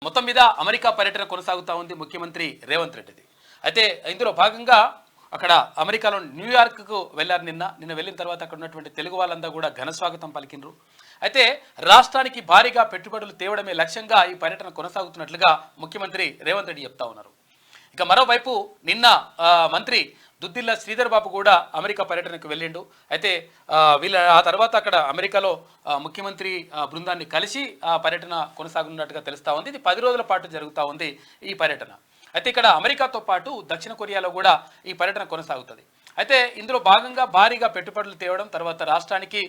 మొత్తం మీద అమెరికా పర్యటన కొనసాగుతా ఉంది ముఖ్యమంత్రి రేవంత్ రెడ్డిది. అయితే ఇందులో భాగంగా అక్కడ అమెరికాలో న్యూయార్క్కు వెళ్ళారు. నిన్న వెళ్ళిన తర్వాత అక్కడ ఉన్నటువంటి తెలుగు వాళ్ళందరూ కూడా ఘన స్వాగతం పలికినరు. అయితే రాష్ట్రానికి భారీగా పెట్టుబడులు తేవడమే లక్ష్యంగా ఈ పర్యటన కొనసాగుతున్నట్లుగా ముఖ్యమంత్రి రేవంత్ రెడ్డి చెప్తా ఉన్నారు. ఇక మరోవైపు నిన్న మంత్రి దుద్దిల్ల శ్రీధర్ బాబు కూడా అమెరికా పర్యటనకు వెళ్ళిండు. అయితే ఆ తర్వాత అక్కడ అమెరికాలో ముఖ్యమంత్రి బృందాన్ని కలిసి ఆ పర్యటన కొనసాగుతున్నట్టుగా తెలుస్తూ ఉంది. ఇది 10 రోజుల పాటు జరుగుతూ ఉంది ఈ పర్యటన. అయితే ఇక్కడ అమెరికాతో పాటు దక్షిణ కొరియాలో కూడా ఈ పర్యటన కొనసాగుతుంది. అయితే ఇందులో భాగంగా భారీగా పెట్టుబడులు తేవడం, తర్వాత రాష్ట్రానికి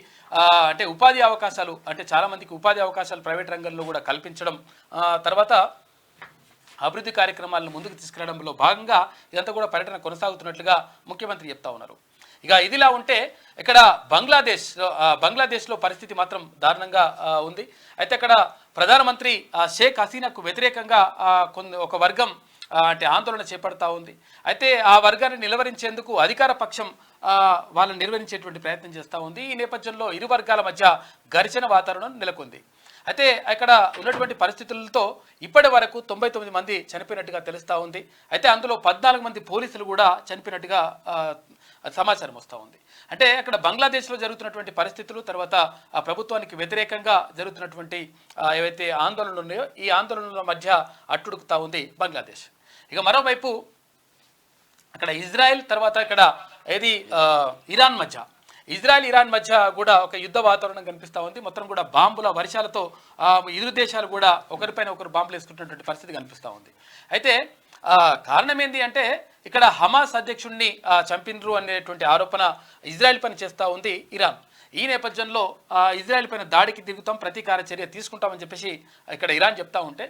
అంటే ఉపాధి అవకాశాలు, అంటే చాలామందికి ఉపాధి అవకాశాలు ప్రైవేట్ రంగంలో కూడా కల్పించడం, తర్వాత అభివృద్ధి కార్యక్రమాలను ముందుకు తీసుకెళ్లడంలో భాగంగా ఇదంతా కూడా కొనసాగుతున్నట్లుగా ముఖ్యమంత్రి చెప్తా ఉన్నారు. ఇక ఇదిలా ఉంటే ఇక్కడ బంగ్లాదేశ్లో పరిస్థితి మాత్రం దారుణంగా ఉంది. అయితే అక్కడ ప్రధానమంత్రి షేక్ హసీనాకు వ్యతిరేకంగా ఒక వర్గం అంటే ఆందోళన చేపడతా ఉంది. అయితే ఆ వర్గాన్ని నిలువరించేందుకు అధికార పక్షం వాళ్ళని నిర్వహించేటువంటి ప్రయత్నం చేస్తూ ఉంది. ఈ నేపథ్యంలో ఇరు వర్గాల మధ్య ఘర్షణ వాతావరణం నెలకొంది. అయితే అక్కడ ఉన్నటువంటి పరిస్థితులతో ఇప్పటి వరకు 99 మంది చనిపోయినట్టుగా తెలుస్తూ ఉంది. అయితే అందులో 14 మంది పోలీసులు కూడా చనిపోయినట్టుగా సమాచారం వస్తూ ఉంది. అంటే అక్కడ బంగ్లాదేశ్లో జరుగుతున్నటువంటి పరిస్థితులు, తర్వాత ఆ ప్రభుత్వానికి వ్యతిరేకంగా జరుగుతున్నటువంటి ఏవైతే ఆందోళనలు ఉన్నాయో ఈ ఆందోళనల మధ్య అట్టుడుకుతా ఉంది బంగ్లాదేశ్. ఇక మరోవైపు అక్కడ ఇజ్రాయెల్, తర్వాత ఇక్కడ ఇరాన్ మధ్య కూడా ఒక యుద్ధ వాతావరణం కనిపిస్తూ ఉంది. మొత్తం కూడా బాంబుల వర్షాలతో ఇరు దేశాలు కూడా ఒకరిపైన ఒకరు బాంబులు వేసుకుంటున్నటువంటి పరిస్థితి కనిపిస్తూ ఉంది. అయితే కారణం ఏంటి అంటే ఇక్కడ హమాస్ అధ్యక్షుడిని చంపినరు అనేటువంటి ఆరోపణ ఇజ్రాయెల్ పైన చేస్తూ ఉంది ఇరాన్. ఈ నేపథ్యంలో ఇజ్రాయెల్ పైన దాడికి దిగుతాం, ప్రతీకార చర్య తీసుకుంటామని చెప్పేసి ఇక్కడ ఇరాన్ చెప్తా ఉంటే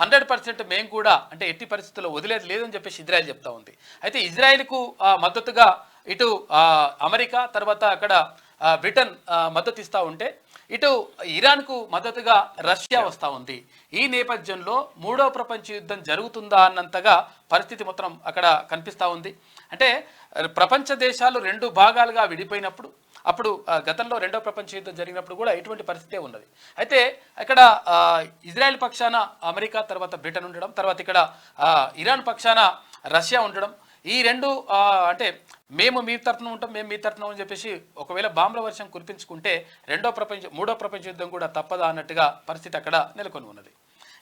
100% మేము కూడా అంటే ఎట్టి పరిస్థితుల్లో వదిలేదు లేదని చెప్పేసి ఇజ్రాయెల్ చెప్తా ఉంది. అయితే ఇజ్రాయెల్కు మద్దతుగా ఇటు అమెరికా, తర్వాత అక్కడ బ్రిటన్ మద్దతు ఇస్తూ ఉంటే ఇటు ఇరాన్కు మద్దతుగా రష్యా వస్తూ ఉంది. ఈ నేపథ్యంలో 3వ ప్రపంచ యుద్ధం జరుగుతుందా అన్నంతగా పరిస్థితి మొత్తం అక్కడ కనిపిస్తూ ఉంది. అంటే ప్రపంచ దేశాలు 2 భాగాలుగా విడిపోయినప్పుడు, అప్పుడు గతంలో 2వ ప్రపంచ యుద్ధం జరిగినప్పుడు కూడా ఇటువంటి పరిస్థితే ఉన్నది. అయితే ఇక్కడ ఇజ్రాయెల్ పక్షాన అమెరికా, తర్వాత బ్రిటన్ ఉండడం, తర్వాత ఇక్కడ ఇరాన్ పక్షాన రష్యా ఉండడం, ఈ 2 అంటే మేము మీ తరఫున ఉంటాం, మేము మీ తరఫున అని చెప్పేసి ఒకవేళ బాంబుల వర్షం కురిపించుకుంటే 3వ ప్రపంచ యుద్ధం కూడా తప్పదా అన్నట్టుగా పరిస్థితి అక్కడ నెలకొని ఉన్నది.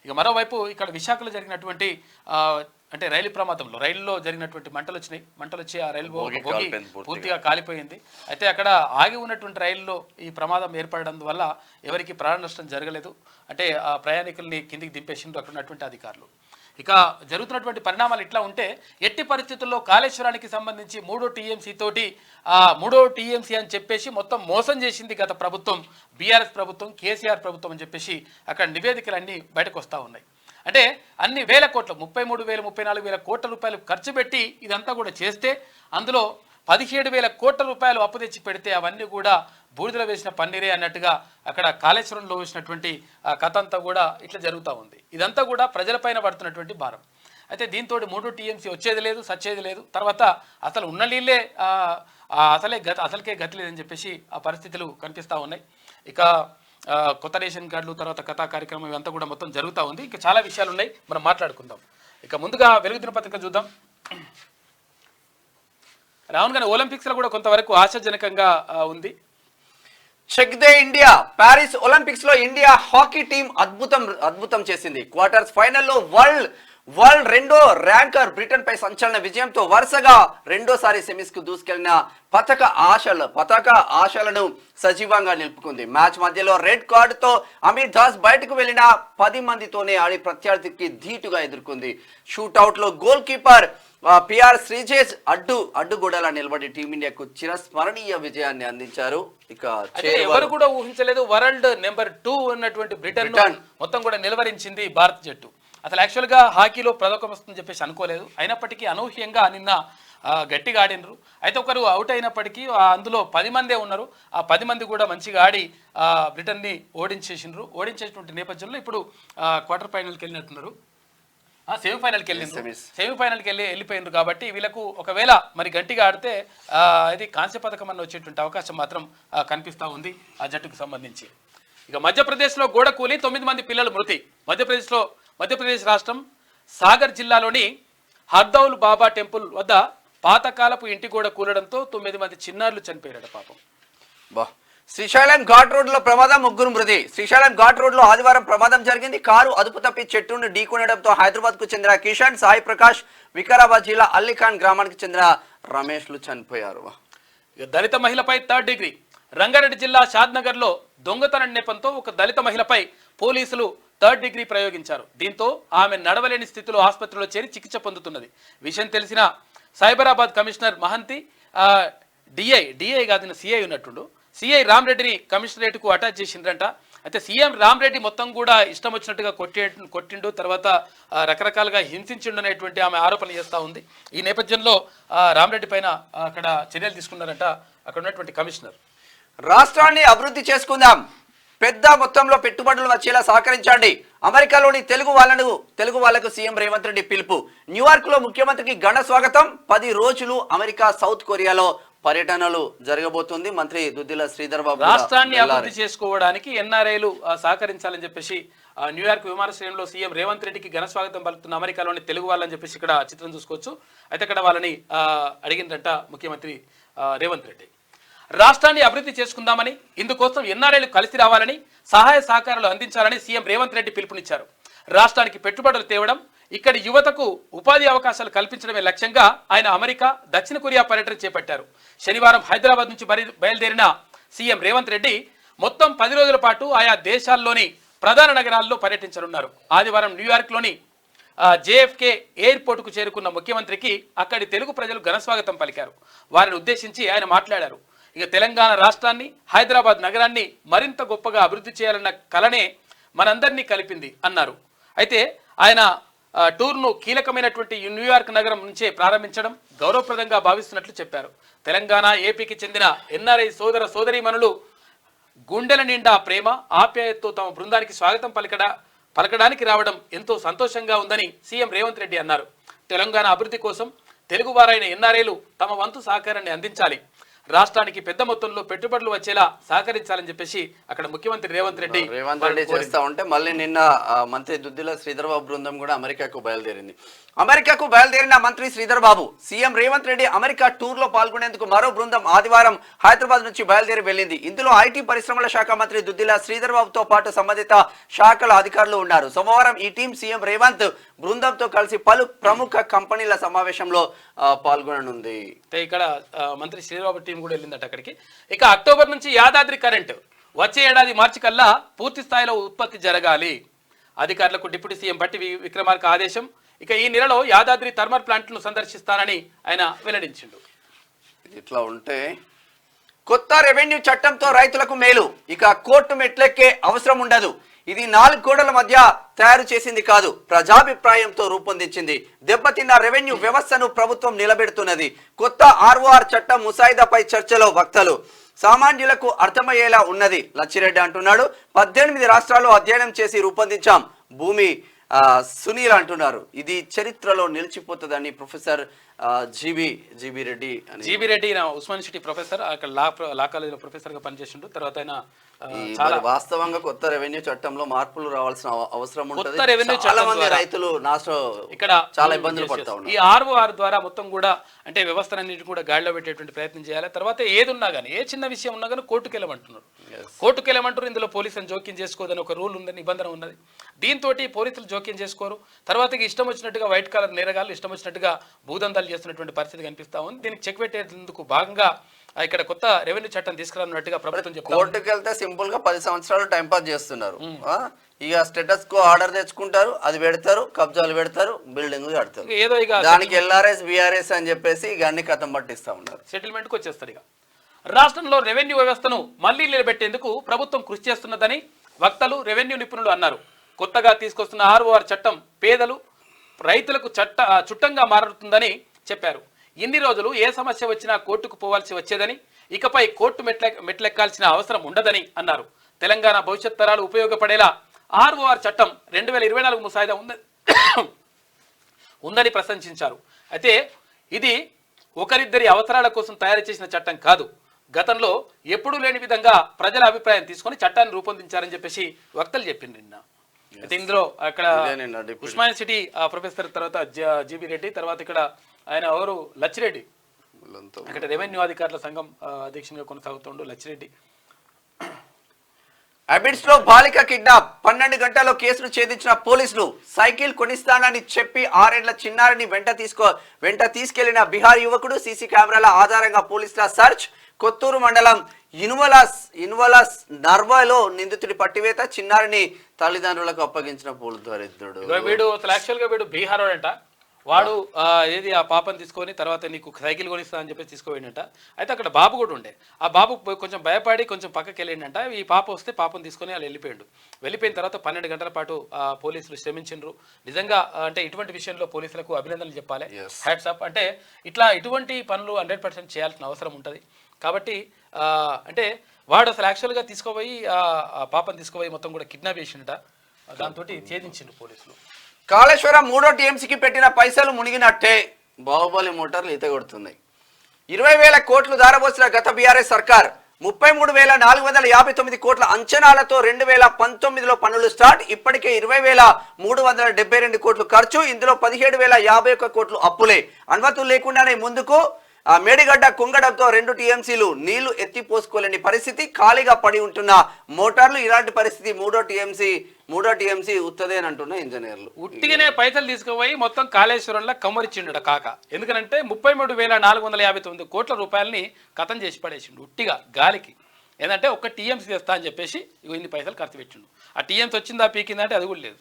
ఇక మరోవైపు ఇక్కడ విశాఖలో జరిగినటువంటి అంటే రైలులో జరిగినటువంటి మంటలు వచ్చి ఆ రైలు పూర్తిగా కాలిపోయింది. అయితే అక్కడ ఆగి ఉన్నటువంటి రైలులో ఈ ప్రమాదం ఏర్పడడం వల్ల ఎవరికి ప్రాణ నష్టం జరగలేదు. అంటే ఆ ప్రయాణికుల్ని కిందికి దింపేసిండ్రు అక్కడ ఉన్నటువంటి అధికారులు. ఇక జరుగుతున్నటువంటి పరిణామాలు ఇట్లా ఉంటే ఎట్టి పరిస్థితుల్లో కాళేశ్వరానికి సంబంధించి 3వ టీఎంసీ అని చెప్పేసి మొత్తం మోసం చేసింది గత ప్రభుత్వం, బీఆర్ఎస్ ప్రభుత్వం, కేసీఆర్ ప్రభుత్వం అని చెప్పేసి అక్కడ నివేదికలన్నీ బయటకు వస్తూ ఉన్నాయి. అంటే అన్ని వేల కోట్ల 33,000 34,000 కోట్ల రూపాయలు ఖర్చు పెట్టి ఇదంతా కూడా చేస్తే అందులో 17,000 కోట్ల రూపాయలు అప్పు తెచ్చి పెడితే అవన్నీ కూడా బూడిదలో వేసిన పన్నీరే అన్నట్టుగా అక్కడ కాళేశ్వరంలో వేసినటువంటి కథ అంతా కూడా ఇట్లా జరుగుతూ ఉంది. ఇదంతా కూడా ప్రజలపైన పడుతున్నటువంటి భారం. అయితే దీంతో 3 టీఎంసీ వచ్చేది లేదు, సచ్చేది లేదు, తర్వాత అసలు ఉన్న నీళ్ళే అసలుకే గతి లేదని చెప్పేసి ఆ పరిస్థితులు కనిపిస్తూ ఉన్నాయి. ఇక కొత్త రేషన్ కార్డులు, తర్వాత కథా కార్యక్రమం ఇవంతా కూడా మొత్తం జరుగుతూ ఉంది. ఇంకా చాలా విషయాలు ఉన్నాయి, మనం మాట్లాడుకుందాం. ఇక ముందుగా వెలుగు దినపత్రిక చూద్దాం. రావును గాని ఒలింపిక్స్లో కూడా కొంతవరకు ఆశాజనకంగా ఉంది. Chak De India. Paris Olympics లో ఇండియా హాకీ టీం అద్భుతం చేసింది. క్వార్టర్స్ ఫైనల్లో వరల్డ్ 2వ ర్యాంకర్ బ్రిటన్ పై సంచలన విజయంతో వరుసగా 2వ సెమీస్ కు దూసుకెళ్లిన పతక ఆశలను సజీవంగా నిలుపుకుంది. మ్యాచ్ మధ్యలో రెడ్ కార్డుతో అమీర్ దాస్ బయటకు వెళ్లిన 10 మందితోనే ఆడి ప్రత్యర్థికి ధీటుగా ఎదుర్కొంది. షూట్అవుట్ లో గోల్ కీపర్ పిఆర్ శ్రీజేష్ అడ్డుగోడలా నిలబడి టీమిండియాకు చిరస్మరణీయ విజయాన్ని అందించారు. ఇక ఎవరు కూడా ఊహించలేదు వరల్డ్ నెంబర్ 2 ఉన్నటువంటి బ్రిటన్ మొత్తం కూడా నిలవరించింది భారత జట్టు. అసలు యాక్చువల్గా హాకీలో పథకం వస్తుందని చెప్పేసి అనుకోలేదు. అయినప్పటికీ అనూహ్యంగా నిన్న గట్టిగా ఆడినరు. అయితే ఒకరు అవుట్ అయినప్పటికీ అందులో 10 మందే ఉన్నారు. ఆ 10 మంది కూడా మంచిగా ఆడి బ్రిటన్ని ఓడించేటువంటి నేపథ్యంలో ఇప్పుడు క్వార్టర్ ఫైనల్కి వెళ్ళినట్టున్నారు. సెమీఫైనల్కి వెళ్ళిపోయినారు. కాబట్టి వీళ్ళకు ఒకవేళ మరి గట్టిగా ఆడితే ఇది కాంస్య పథకం అన్న వచ్చేటువంటి అవకాశం మాత్రం కనిపిస్తూ ఉంది ఆ జట్టుకు సంబంధించి. ఇక మధ్యప్రదేశ్లో గోడ కూలి 9 మంది పిల్లలు మృతి. మధ్యప్రదేశ్లో మధ్యప్రదేశ్ రాష్ట్రం సాగర్ జిల్లాలోని హర్దౌల్ బాబా టెంపుల్ వద్ద పాతకాలపు ఇంటి గోడ కూలడంతో 9 మంది చిన్నారులు చనిపోయారట పాపం. శ్రీశైలం ఘాట్ రోడ్ లో ప్రమాదం, 3 మృతి. శ్రీశైలం ఘాట్ రోడ్ లో ఆదివారం ప్రమాదం జరిగింది. కారు అదుపు తప్పి చెట్టును ఢీకొనడంతో హైదరాబాద్ కు చెందిన కిషన్, సాయి ప్రకాష్, వికారాబాద్ జిల్లా అల్లిఖాన్ గ్రామానికి చెందిన రమేష్లు చనిపోయారు. దళిత మహిళపై 3rd డిగ్రీ. రంగారెడ్డి జిల్లా షాద్నగర్ లో దొంగతనం నెపంతో ఒక దళిత మహిళపై పోలీసులు 3rd డిగ్రీ ప్రయోగించారు. దీంతో ఆమె నడవలేని స్థితిలో ఆసుపత్రిలో చేరి చికిత్స పొందుతున్నది. విషయం తెలిసిన సైబరాబాద్ కమిషనర్ మహంతి డిఐ కాదు సిఐ ఉన్నట్టుండు సిఐ రామరెడ్డిని కమిషనరేట్కు అటాచ్ చేసిండ్రంట. అయితే సీఎం రామరెడ్డి మొత్తం కూడా ఇష్టం వచ్చినట్టుగా కొట్టిండు, తర్వాత రకరకాలుగా హింసించిండు అనేటువంటి ఆమె ఆరోపణలు చేస్తూ ఉంది. ఈ నేపథ్యంలో రామరెడ్డి పైన అక్కడ చర్యలు తీసుకున్నారంట అక్కడ ఉన్నటువంటి కమిషనర్. రాష్ట్రాన్ని అభివృద్ధి చేసుకుందాం, పెద్ద మొత్తంలో పెట్టుబడులు వచ్చేలా సహకరించండి. అమెరికాలోని తెలుగు వాళ్లకు సీఎం రేవంత్ రెడ్డి పిలుపు. న్యూయార్క్ లో ముఖ్యమంత్రికి ఘన స్వాగతం. 10 రోజులు అమెరికా, సౌత్ కొరియాలో పర్యటనలు జరగబోతుంది. మంత్రి దుద్దిల శ్రీధర్ బాబు రాష్ట్రాన్ని అభివృద్ధి చేసుకోవడానికి ఎన్ఆర్ఐలు సహకరించాలని చెప్పేసి న్యూయార్క్ విమానాశ్రయంలో సీఎం రేవంత్ రెడ్డికి ఘన స్వాగతం పలుకుతున్న అమెరికాలోని తెలుగు వాళ్ళని చెప్పేసి ఇక్కడ చిత్రం చూసుకోవచ్చు. అయితే ఇక్కడ వాళ్ళని అడిగిందంట ముఖ్యమంత్రి రేవంత్ రెడ్డి. రాష్ట్రాన్ని అభివృద్ధి చేసుకుందామని, ఇందుకోసం ఎన్ఆర్ఐలు కలిసి రావాలని, సహాయ సహకారాలు అందించాలని సీఎం రేవంత్ రెడ్డి పిలుపునిచ్చారు. రాష్ట్రానికి పెట్టుబడులు తేవడం, ఇక్కడి యువతకు ఉపాధి అవకాశాలు కల్పించడమే లక్ష్యంగా ఆయన అమెరికా, దక్షిణ కొరియా పర్యటన చేపట్టారు. శనివారం హైదరాబాద్ నుంచి బయలుదేరిన సీఎం రేవంత్ రెడ్డి మొత్తం 10 రోజుల పాటు ఆయా దేశాల్లోని ప్రధాన నగరాల్లో పర్యటించనున్నారు. ఆదివారం న్యూయార్క్లోని జేఎఫ్కే ఎయిర్పోర్టుకు చేరుకున్న ముఖ్యమంత్రికి అక్కడి తెలుగు ప్రజలు ఘనస్వాగతం పలికారు. వారిని ఉద్దేశించి ఆయన మాట్లాడారు. ఇక తెలంగాణ రాష్ట్రాన్ని, హైదరాబాద్ నగరాన్ని మరింత గొప్పగా అభివృద్ధి చేయాలన్న కలనే మనందరినీ కలిపింది అన్నారు. అయితే ఆయన టూర్ను కీలకమైనటువంటి న్యూయార్క్ నగరం నుంచే ప్రారంభించడం గౌరవప్రదంగా భావిస్తున్నట్లు చెప్పారు. తెలంగాణ, ఏపీకి చెందిన ఎన్ఆర్ఐ సోదరీమణులు గుండెల నిండా ప్రేమ, ఆప్యాయతతో తమ బృందానికి స్వాగతం పలకడానికి రావడం ఎంతో సంతోషంగా ఉందని సీఎం రేవంత్ రెడ్డి అన్నారు. తెలంగాణ అభివృద్ధి కోసం తెలుగువారైన ఎన్ఆర్ఐలు తమ వంతు సహకారాన్ని అందించాలి, రాష్ట్రానికి పెద్ద మొత్తంలో పెట్టుబడులు వచ్చేలా సహకరించాలని చెప్పేసి అక్కడ ముఖ్యమంత్రి రేవంత్ రెడ్డి చేస్తా ఉంటే మళ్ళీ నిన్న మంత్రి దుద్దిల శ్రీధర్ బాబు బృందం కూడా అమెరికాకు బయలుదేరింది. అమెరికాకు బయలుదేరిన మంత్రి Sridhar Babu, CM Revanth Reddy America tour లో పాల్గొనేందుకు మరో బృందం ఆదివారం హైదరాబాద్ నుంచి బయలుదేరి వెళ్లింది. ఇందులో ఐటీ పరిశ్రమల శాఖ మంత్రి దుద్దిల శ్రీధర్ బాబుతో పాటు సంబంధిత శాఖల అధికారులు ఉన్నారు. సోమవారం ఈ టీం సీఎం రేవంత్ బృందంతో కలిసి పలు ప్రముఖ కంపెనీల సమావేశంలో పాల్గొననుంది. ఇక్కడ మంత్రి శ్రీధర్ టీం కూడా వెళ్ళిందట అక్కడికి. ఇక అక్టోబర్ నుంచి యాదాద్రి కరెంట్ వచ్చే ఏడాది మార్చి కల్లా పూర్తి స్థాయిలో ఉత్పత్తి జరగాలి. అధికారులకు డిప్యూటీ సీఎం బట్టి విక్రమార్క ఆదేశం. ఇక ఈ నెలలో యాదాద్రి థర్మల్ ప్లాంట్ను సందర్శిస్తానని ఆయన వెల్లడించిండు. ఇట్లా ఉంటే కొత్త రెవెన్యూ చట్టంతో రైతులకు మేలు, ఇక కోర్టు మెట్లెక్కే అవసరం ఉండదు. ఇది 4 గోడల మధ్య తయారు చేసింది కాదు, ప్రజాభిప్రాయంతో రూపొందించింది. దెబ్బతిన్న రెవెన్యూ వ్యవస్థను ప్రభుత్వం నిలబెడుతున్నది. కొత్త ఆర్ఓఆర్ చట్టం ముసాయిదాపై చర్చలో వక్తలు. సామాన్యులకు అర్థమయ్యేలా ఉన్నది లచ్చిరెడ్డి అంటున్నాడు. 18 రాష్ట్రాల్లో అధ్యయనం చేసి రూపొందించాం, భూమి సునీల్ అంటున్నారు. ఇది చరిత్రలో నిలిచిపోతుందని professor G B Reddy Osman university professor, అక్కడ లా కాలేజీలో ప్రొఫెసర్ గా పనిచేసిండు. తర్వాత ఆయన వాస్తవంగా కొత్త రెవెన్యూ చట్టంలో మార్పులు రావాల్సిన అవసరం ఉంటుంది. చాలా మంది రైతులు ఇక్కడ చాలా ఇబ్బందులు పడతా ఉన్నారు. ఈ ఆర్ఓఆర్ ద్వారా మొత్తం కూడా అంటే వ్యవస్థలన్నింటినీ కూడా గాడిలో పెట్టేటువంటి ప్రయత్నం చేయాలి. తర్వాత ఏది ఉన్నా కానీ, ఏ చిన్న విషయం ఉన్నా కానీ కోర్టుకు వెళ్ళమంటున్నారు. ఇందులో పోలీసులు జోక్యం చేసుకోదని ఒక రూల్ ఉందని, నిబంధన ఉన్నది. దీంతో పోలీసులు జోక్యం చేసుకోరు. తర్వాత ఇష్టం వచ్చినట్టుగా వైట్ కాలర్ నేరగాళ్ళు ఇష్టం వచ్చినట్టుగా భూదందాలు చేస్తున్నటువంటి పరిస్థితి కనిపిస్తా ఉంది. దీనికి చెక్ పెట్టేందుకు భాగంగా ఇక్కడ కొత్త రెవెన్యూ చట్టం తీసుకురానున్నట్టుగా ప్రభుత్వం చెప్తారు. కోర్టుకు వెళ్తే సింపుల్ గా 10 సంవత్సరాలు టైం పాస్ చేస్తున్నారు. ఇక స్టేటస్ కో ఆర్డర్ తెచ్చుకుంటారు, అది పెడతారు, కబ్జాలు పెడతారు, బిల్డింగ్ కడతారు. ఏదో ఇక దానికి ఎల్ఆర్ఎస్ బిఆర్ఎస్ అని చెప్పేసి ఇక అన్ని కథం పట్టిస్తా ఉన్నారు. సెటిల్మెంట్ కు వచ్చేస్తారు. ఇక రాష్ట్రంలో రెవెన్యూ వ్యవస్థను మళ్లీ నిలబెట్టేందుకు ప్రభుత్వం కృషి చేస్తున్నదని వక్తలు, రెవెన్యూ నిపుణులు అన్నారు. కొత్తగా తీసుకొస్తున్న ఆర్ఓఆర్ చట్టం పేదలు, రైతులకు చుట్టంగా మారుతుందని చెప్పారు. ఇన్ని రోజులు ఏ సమస్య వచ్చినా కోర్టుకు పోవాల్సి వచ్చేదని, ఇకపై కోర్టు మెట్లెక్కాల్సిన అవసరం ఉండదని అన్నారు. తెలంగాణ భవిష్యత్ తరాలు ఉపయోగపడేలా ఆర్ఓఆర్ చట్టం 2024 ముసాయిదా ఉందని ప్రశంసించారు. అయితే ఇది ఒకరిద్దరి అవసరాల కోసం తయారు చేసిన చట్టం కాదు. గతంలో ఎప్పుడూ లేని విధంగా ప్రజల అభిప్రాయం తీసుకొని చట్టాన్ని రూపొందించారని చెప్పేసి వక్తలు చెప్పింది. నిన్న అయితే ఇందులో అక్కడ ఇదేనండి ఆ డిప్యూటీ. ఉస్మానియా సిటీ ప్రొఫెసర్, తర్వాత జీబీ రెడ్డి, తర్వాత ఇక్కడ ఆయన ఎవరు లచ్చిరెడ్డి, వీళ్ళంతా ఇక్కడ రెవెన్యూ అధికారుల సంఘం అధ్యక్షునిగా కొనసాగుతుండు లచ్చిరెడ్డి. అబిడ్స్ లో బాలిక కిడ్నాప్ 12 గంటల్లో కేసును ఛేదించిన పోలీసులు. సైకిల్ కొనిస్తానని చెప్పి 6 ఏళ్ల చిన్నారిని వెంట తీసుకెళ్లిన బీహార్ యువకుడు. సీసీ కెమెరాల ఆధారంగా పోలీసుల సర్చ్. కొత్తూరు మండలం ఇన్వలాస్ నర్వాలో నిందితుడి పట్టివేత. చిన్నారిని తల్లిదండ్రులకు అప్పగించిన పోలీసులు. వీడు అసలు యాక్చువల్గా వీడు బీహార్ వాడంట. వాడు ఏది ఆ పాపను తీసుకొని తర్వాత నీకు సైకిల్ కొనిస్తా అని చెప్పి తీసుకోపోయిందంట. అయితే అక్కడ బాబు కూడా ఉండే. ఆ బాబు కొంచెం భయపడి కొంచెం పక్కకి వెళ్ళిండంట. ఈ పాప వస్తే పాపను తీసుకొని వాళ్ళు వెళ్ళిపోయిన తర్వాత 12 గంటల పాటు పోలీసులు శ్రమించిండ్రు. నిజంగా అంటే ఇటువంటి విషయంలో పోలీసులకు అభినందనలు చెప్పాలి, హ్యాట్స్ అప్. అంటే ఇటువంటి పనులు 100% చేయాల్సిన అవసరం ఉంటుంది. కాబట్టి అంటే వాడు అసలు యాక్చువల్గా తీసుకుపోయి ఆ పాపను తీసుకుపోయి మొత్తం కూడా కిడ్నాప్ చేసిండట. దాంతో ఛేదించిండు పోలీసులు. కాళేశ్వరం 3వ టీఎంసీకి పెట్టిన పైసలు మునిగినట్టే. బాహుబలి మోటార్లు ఈత కొడుతున్నాయి. 20,000 కోట్లు దారబోసిన గత బీఆర్ఎస్ సర్కార్ 33,459 కోట్ల అంచనాలతో 2019లో పనులు స్టార్ట్. ఇప్పటికే 20,372 కోట్లు ఖర్చు. ఇందులో 17,051 కోట్లు అప్పులే. అనుమతులు లేకుండానే ముందుకు. మేడిగడ్డ కుంగడంతో 2 టీఎంసీలు నీళ్లు ఎత్తిపోసుకోలేని పరిస్థితి. ఖాళీగా పడి ఉంటున్న మోటార్లు. ఇలాంటి పరిస్థితి 3వ టీఎంసీ ఉత్తదే అని అంటున్న ఇంజనీర్లు. ఉట్టిగానే పైసలు తీసుకుపోయి మొత్తం కాళేశ్వరంలో కమ్మరిచ్చిండు కాక. ఎందుకంటే 33,459 కోట్ల రూపాయలని కథం చేసి పడేసిండు ఉట్టిగా గాలికి. ఏంటంటే ఒక టీఎంసీ తెస్తా అని చెప్పేసి ఇన్ని పైసలు ఖర్చు పెట్టిండు. ఆ టీఎంసీ వచ్చిందా పీకిందంటే అది కూడా లేదు.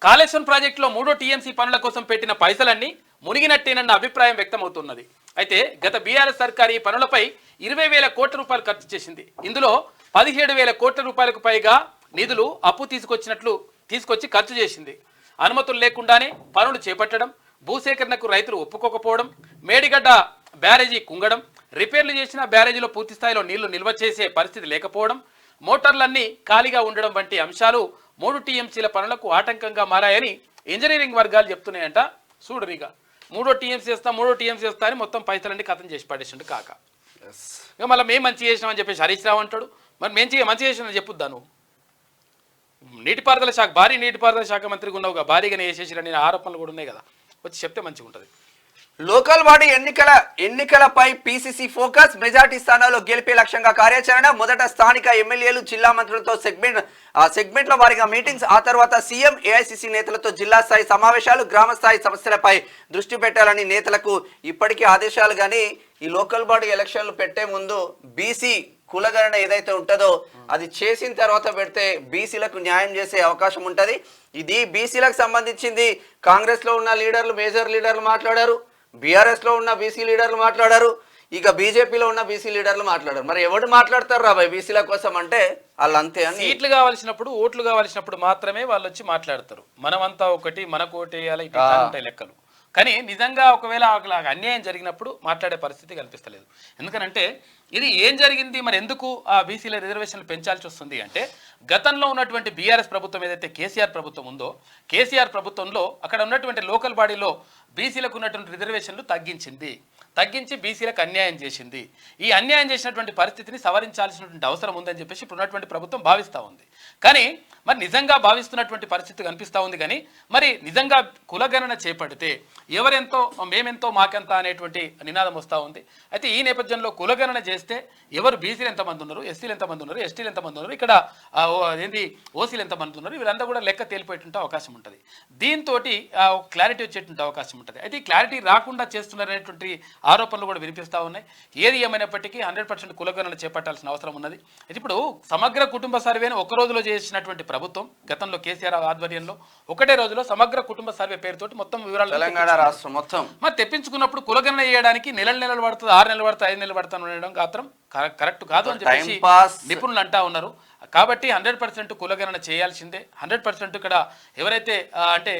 కాళేశ్వరం ప్రాజెక్టులో 3వ టీఎంసీ పనుల కోసం పెట్టిన పైసలన్నీ మునిగినట్టేనన్న అభిప్రాయం వ్యక్తమవుతున్నది. అయితే గత బీఆర్ఎస్ సర్కార్ ఈ పనులపై 20,000 కోట్ల రూపాయలు ఖర్చు చేసింది. ఇందులో 17,000 కోట్ల రూపాయలకు పైగా నిధులు అప్పు తీసుకొచ్చి ఖర్చు చేసింది. అనుమతులు లేకుండానే పనులు చేపట్టడం, భూసేకరణకు రైతులు ఒప్పుకోకపోవడం, మేడిగడ్డ బ్యారేజీ కుంగడం, రిపేర్లు చేసిన బ్యారేజీలో పూర్తి స్థాయిలో నీళ్లు నిల్వ చేసే పరిస్థితి లేకపోవడం, మోటార్లన్నీ ఖాళీగా ఉండడం వంటి అంశాలు 3 టీఎంసీల పనులకు ఆటంకంగా మారాయని ఇంజనీరింగ్ వర్గాలు చెప్తున్నాయంట. చూడరిగా 3వ టీఎంసీ చేస్తా అని మొత్తం పైసలన్నీ కథం చేసి పడేసిండు కాక. ఇక మళ్ళీ మేము మంచి చేసినామని చెప్పేసి హరీష్ రావు అంటాడు. మరి మేము మంచి చేసినా చెప్పుద్దా నువ్వు? భారీ నీటిపారుదల శాఖ మంత్రిగా ఉన్నావుగా, భారీగానే వేసేసిరని ఆరోపణలు కూడా ఉన్నాయి కదా, వచ్చి చెప్తే మంచిగా ఉంటుంది. లోకల్ బాడీ ఎన్నికలపై పీసీసీ ఫోకస్. మెజార్టీ స్థానాల్లో గెలిపే లక్ష్యంగా కార్యాచరణ. మొదట స్థానిక ఎమ్మెల్యేలు, జిల్లా మంత్రులతో సెగ్మెంట్ల వారీగా మీటింగ్స్. ఆ తర్వాత సీఎం, ఏఐసీసీ నేతలతో జిల్లా స్థాయి సమావేశాలు. గ్రామ స్థాయి సమస్యలపై దృష్టి పెట్టాలని నేతలకు ఇప్పటికీ ఆదేశాలు. కానీ ఈ లోకల్ బాడీ ఎలక్షన్లు పెట్టే ముందు బీసీ కులగణన ఏదైతే ఉంటుందో అది చేసిన తర్వాత పెడితే బీసీలకు న్యాయం చేసే అవకాశం ఉంటుంది. ఇది బీసీలకు సంబంధించింది. కాంగ్రెస్ లో ఉన్న లీడర్లు, మేజర్ లీడర్లు మాట్లాడారు, బీఆర్ఎస్ లో ఉన్న బీసీ లీడర్లు మాట్లాడారు, ఇక బీజేపీలో ఉన్న బీసీ లీడర్లు మాట్లాడారు. మరి ఎవరు మాట్లాడతారు రాబాయ్ బీసీల కోసం అంటే వాళ్ళు అంతే అని. సీట్లు కావాల్సినప్పుడు, ఓట్లు కావాల్సినప్పుడు మాత్రమే వాళ్ళు వచ్చి మాట్లాడతారు. మనమంతా ఒకటి, మనకు ఓటు వేయాలి, ఇట్లా ఉంటాయి లెక్కలు. కానీ నిజంగా ఒకవేళ అన్యాయం జరిగినప్పుడు మాట్లాడే పరిస్థితి కనిపిస్తలేదు. ఎందుకనంటే ఇది ఏం జరిగింది, మరి ఎందుకు ఆ బీసీల రిజర్వేషన్లు పెంచాల్సి వస్తుంది అంటే, గతంలో ఉన్నటువంటి బీఆర్ఎస్ ప్రభుత్వం ఏదైతే కేసీఆర్ ప్రభుత్వం ఉందో, కేసీఆర్ ప్రభుత్వంలో అక్కడ ఉన్నటువంటి లోకల్ బాడీలో బీసీలకు ఉన్నటువంటి రిజర్వేషన్లు తగ్గించి బీసీలకు అన్యాయం చేసింది. ఈ అన్యాయం చేసినటువంటి పరిస్థితిని సవరించాల్సినటువంటి అవసరం ఉందని చెప్పేసి ఇప్పుడు ఉన్నటువంటి ప్రభుత్వం భావిస్తూ ఉంది. కానీ మరి నిజంగా భావిస్తున్నటువంటి పరిస్థితి కనిపిస్తూ ఉంది. కానీ మరి నిజంగా కులగణన చేపడితే ఎవరెంతో మేమెంతో మాకెంత అనేటువంటి నినాదం వస్తూ ఉంది. అయితే ఈ నేపథ్యంలో కులగణన చేస్తే ఎవరు బీసీలు ఎంతమంది ఉన్నారు, ఎస్సీలు ఎంతమంది ఉన్నారు, ఎస్టీలు ఎంతమంది ఉన్నారు, ఇక్కడ ఓసీలు ఎంతమంది ఉన్నారు, వీళ్ళంతా కూడా లెక్క తేలిపోయేటువంటి అవకాశం ఉంటుంది. దీంతో ఒక క్లారిటీ వచ్చేటువంటి అవకాశం ఉంటుంది. అయితే ఈ క్లారిటీ రాకుండా చేస్తున్నారనేటువంటి ఆరోపణలు కూడా వినిపిస్తూ ఉన్నాయి. ఏది ఏమైనప్పటికీ 100% కులగణన చేపట్టాల్సిన అవసరం ఉన్నది. అయితే ఇప్పుడు సమగ్ర కుటుంబ సర్వేను ఒక రోజులో చేసినటువంటి ప్రభుత్వం గతంలో కేసీఆర్ ఆధ్వర్యంలో ఒకటే రోజులో సమగ్ర కుటుంబ సర్వే పేరుతోటి మొత్తం వివరాలు తెలంగాణ రాష్ట్రం మొత్తం మరి తెప్పించుకున్నప్పుడు కులగణన చేయడానికి నెలలు పడుతుంది, 6 నెలలు పడుతుంది, 5 నెలలు పడుతుంది అనడం మాత్రం కరెక్ట్ కాదు అని చెప్పేసి నిపుణులు అంటా ఉన్నారు. కాబట్టి 100% కులగణన చేయాల్సిందే. 100% ఇక్కడ ఎవరైతే అంటే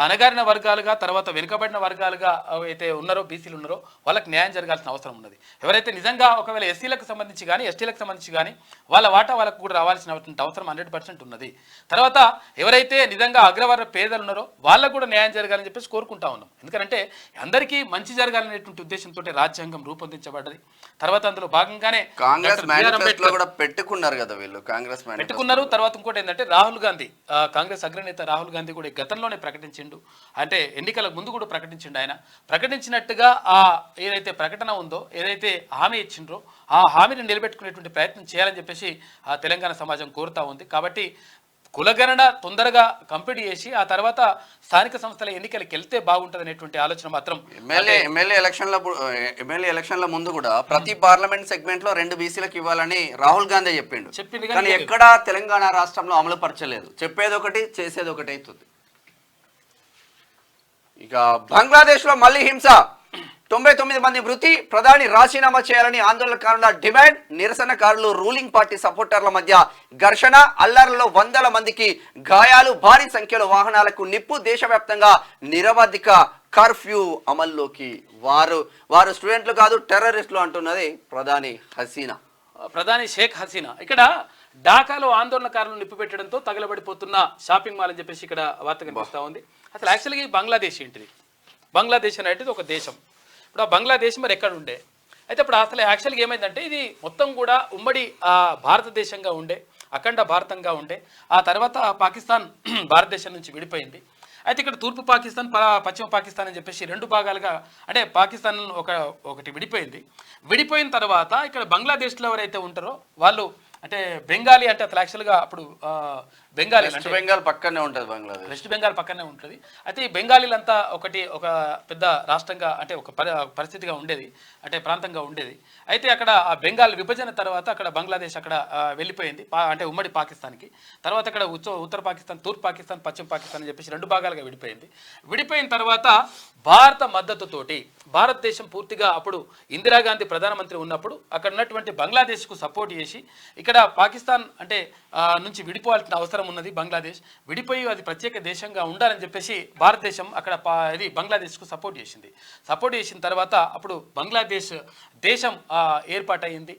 అణగారిన వర్గాలుగా, తర్వాత వెనుకబడిన వర్గాలుగా అయితే ఉన్నారో, బీసీలు ఉన్నారో వాళ్ళకి న్యాయం జరగాల్సిన అవసరం ఉన్నది. ఎవరైతే నిజంగా ఒకవేళ ఎస్సీలకు సంబంధించి కానీ, ఎస్టీలకు సంబంధించి కానీ వాళ్ళ వాటా వాళ్ళకు కూడా రావాల్సినటువంటి అవసరం 100% ఉన్నది. తర్వాత ఎవరైతే నిజంగా అగ్రవర్ణ పేదలు ఉన్నారో వాళ్ళకు కూడా న్యాయం జరగాలని చెప్పేసి కోరుకుంటా ఉన్నాం. ఎందుకంటే అందరికీ మంచి జరగాలనేటువంటి ఉద్దేశంతో రాజ్యాంగం రూపొందించబడ్డది. తర్వాత అందులో భాగంగానే కాంగ్రెస్ డాక్టర్ బిఆర్ మేనిఫెస్టోలో అంబేద్కర్ కూడా పెట్టుకున్నారు కదా వీళ్ళు, కాంగ్రెస్ పెట్టుకున్నారు. తర్వాత ఇంకోటి ఏంటంటే రాహుల్ గాంధీ, కాంగ్రెస్ అగ్రనేత రాహుల్ గాంధీ కూడా గతంలోనే ప్రకటించిండు, అంటే ఎన్నికల ముందు కూడా ప్రకటించిండు. ఆయన ప్రకటించినట్టుగా ఏదైతే ప్రకటన ఉందో, ఏదైతే హామీ ఇచ్చిండ్రో ఆ హామీని నిలబెట్టుకునేటువంటి ప్రయత్నం చేయాలని చెప్పేసి తెలంగాణ సమాజం కోరుతా ఉంది. కాబట్టి కులగణన తొందరగా కంప్లీట్ చేసి ఆ తర్వాత స్థానిక సంస్థల ఎన్నికలకు వెళ్తే బాగుంటుంది అనేటువంటి ఆలోచన మాత్రం ఎమ్మెల్యే ఎలక్షన్ల ముందు కూడా ప్రతి పార్లమెంట్ సెగ్మెంట్ లో 2 బీసీలకు ఇవ్వాలని రాహుల్ గాంధీ చెప్పింది, కానీ ఎక్కడా తెలంగాణ రాష్ట్రంలో అమలు పరచలేదు. చెప్పేది ఒకటి, చేసేది ఒకటి అవుతుంది. ఇక బంగ్లాదేశ్ లో మళ్ళీ హింస, 99 మంది మృతి, ప్రధాని రాజీనామా చేయాలని ఆందోళనకారుల డిమాండ్, నిరసనకారులు రూలింగ్ పార్టీ సపోర్టర్ల మధ్య ఘర్షణ, అల్లర్లలో 100 మందికి గాయాలు, భారీ సంఖ్యలో వాహనాలకు నిప్పు, దేశవ్యాప్తంగా నిరవధిక కర్ఫ్యూ అమల్లోకి. వారు స్టూడెంట్లు కాదు టెర్రరిస్టులు అంటున్నది ప్రధాని షేక్ హసీనా. ఇక్కడ ఢాకాలో ఆందోళనకారులు నిప్పు పెట్టడంతో తగలబడిపోతున్న షాపింగ్ మాల్ అని చెప్పేసి ఇక్కడ వార్త కనిపిస్తూ ఉంది. అసలు యాక్చువల్గా ఈ బంగ్లాదేశ్ ఏంటిది? బంగ్లాదేశ్ అనేది ఒక దేశం. ఇప్పుడు ఆ బంగ్లాదేశ్ మరి ఎక్కడ ఉండే? అయితే ఇప్పుడు అసలు యాక్చువల్గా ఏమైందంటే ఇది మొత్తం కూడా ఉమ్మడి భారతదేశంగా ఉండే, అఖండ భారతంగా ఉండే. ఆ తర్వాత పాకిస్తాన్ భారతదేశం నుంచి విడిపోయింది. అయితే ఇక్కడ తూర్పు పాకిస్తాన్, పశ్చిమ పాకిస్తాన్ అని చెప్పేసి 2 భాగాలుగా, అంటే పాకిస్తాన్ ఒకటి విడిపోయింది. విడిపోయిన తర్వాత ఇక్కడ బంగ్లాదేశ్లో ఎవరైతే ఉంటారో వాళ్ళు, అంటే బెంగాలీ, అంటే అసలు యాక్చువల్గా అప్పుడు బెంగాలీ, వెస్ట్ బెంగాల్ పక్కనే ఉంటుంది, బంగ్లాదేశ్ వెస్ట్ బెంగాల్ పక్కనే ఉంటుంది. అయితే ఈ బెంగాలీలంతా ఒక పెద్ద రాష్ట్రంగా, అంటే ఒక పరిస్థితిగా ఉండేది, అంటే ప్రాంతంగా ఉండేది. అయితే అక్కడ ఆ బెంగాల్ విభజన తర్వాత అక్కడ బంగ్లాదేశ్ అక్కడ వెళ్ళిపోయింది, అంటే ఉమ్మడి పాకిస్తాన్కి. తర్వాత అక్కడ ఉత్తర పాకిస్తాన్, తూర్పు పాకిస్తాన్, పశ్చిమ పాకిస్తాన్ అని చెప్పేసి 2 భాగాలుగా విడిపోయింది. విడిపోయిన తర్వాత భారత మద్దతుతోటి భారతదేశం పూర్తిగా, అప్పుడు ఇందిరాగాంధీ ప్రధానమంత్రి ఉన్నప్పుడు అక్కడ ఉన్నటువంటి బంగ్లాదేశ్కు సపోర్ట్ చేసి ఇక్కడ పాకిస్తాన్ అంటే నుంచి విడిపోవాల్సిన అవసరం ఉన్నది. బంగ్లాదేశ్ విడిపోయి అది ప్రత్యేక దేశంగా ఉండాలని చెప్పేసి భారతదేశం అక్కడ ఇది బంగ్లాదేశ్కు సపోర్ట్ చేసింది. సపోర్ట్ చేసిన తర్వాత అప్పుడు బంగ్లాదేశ్ దేశం ఏర్పాటైంది.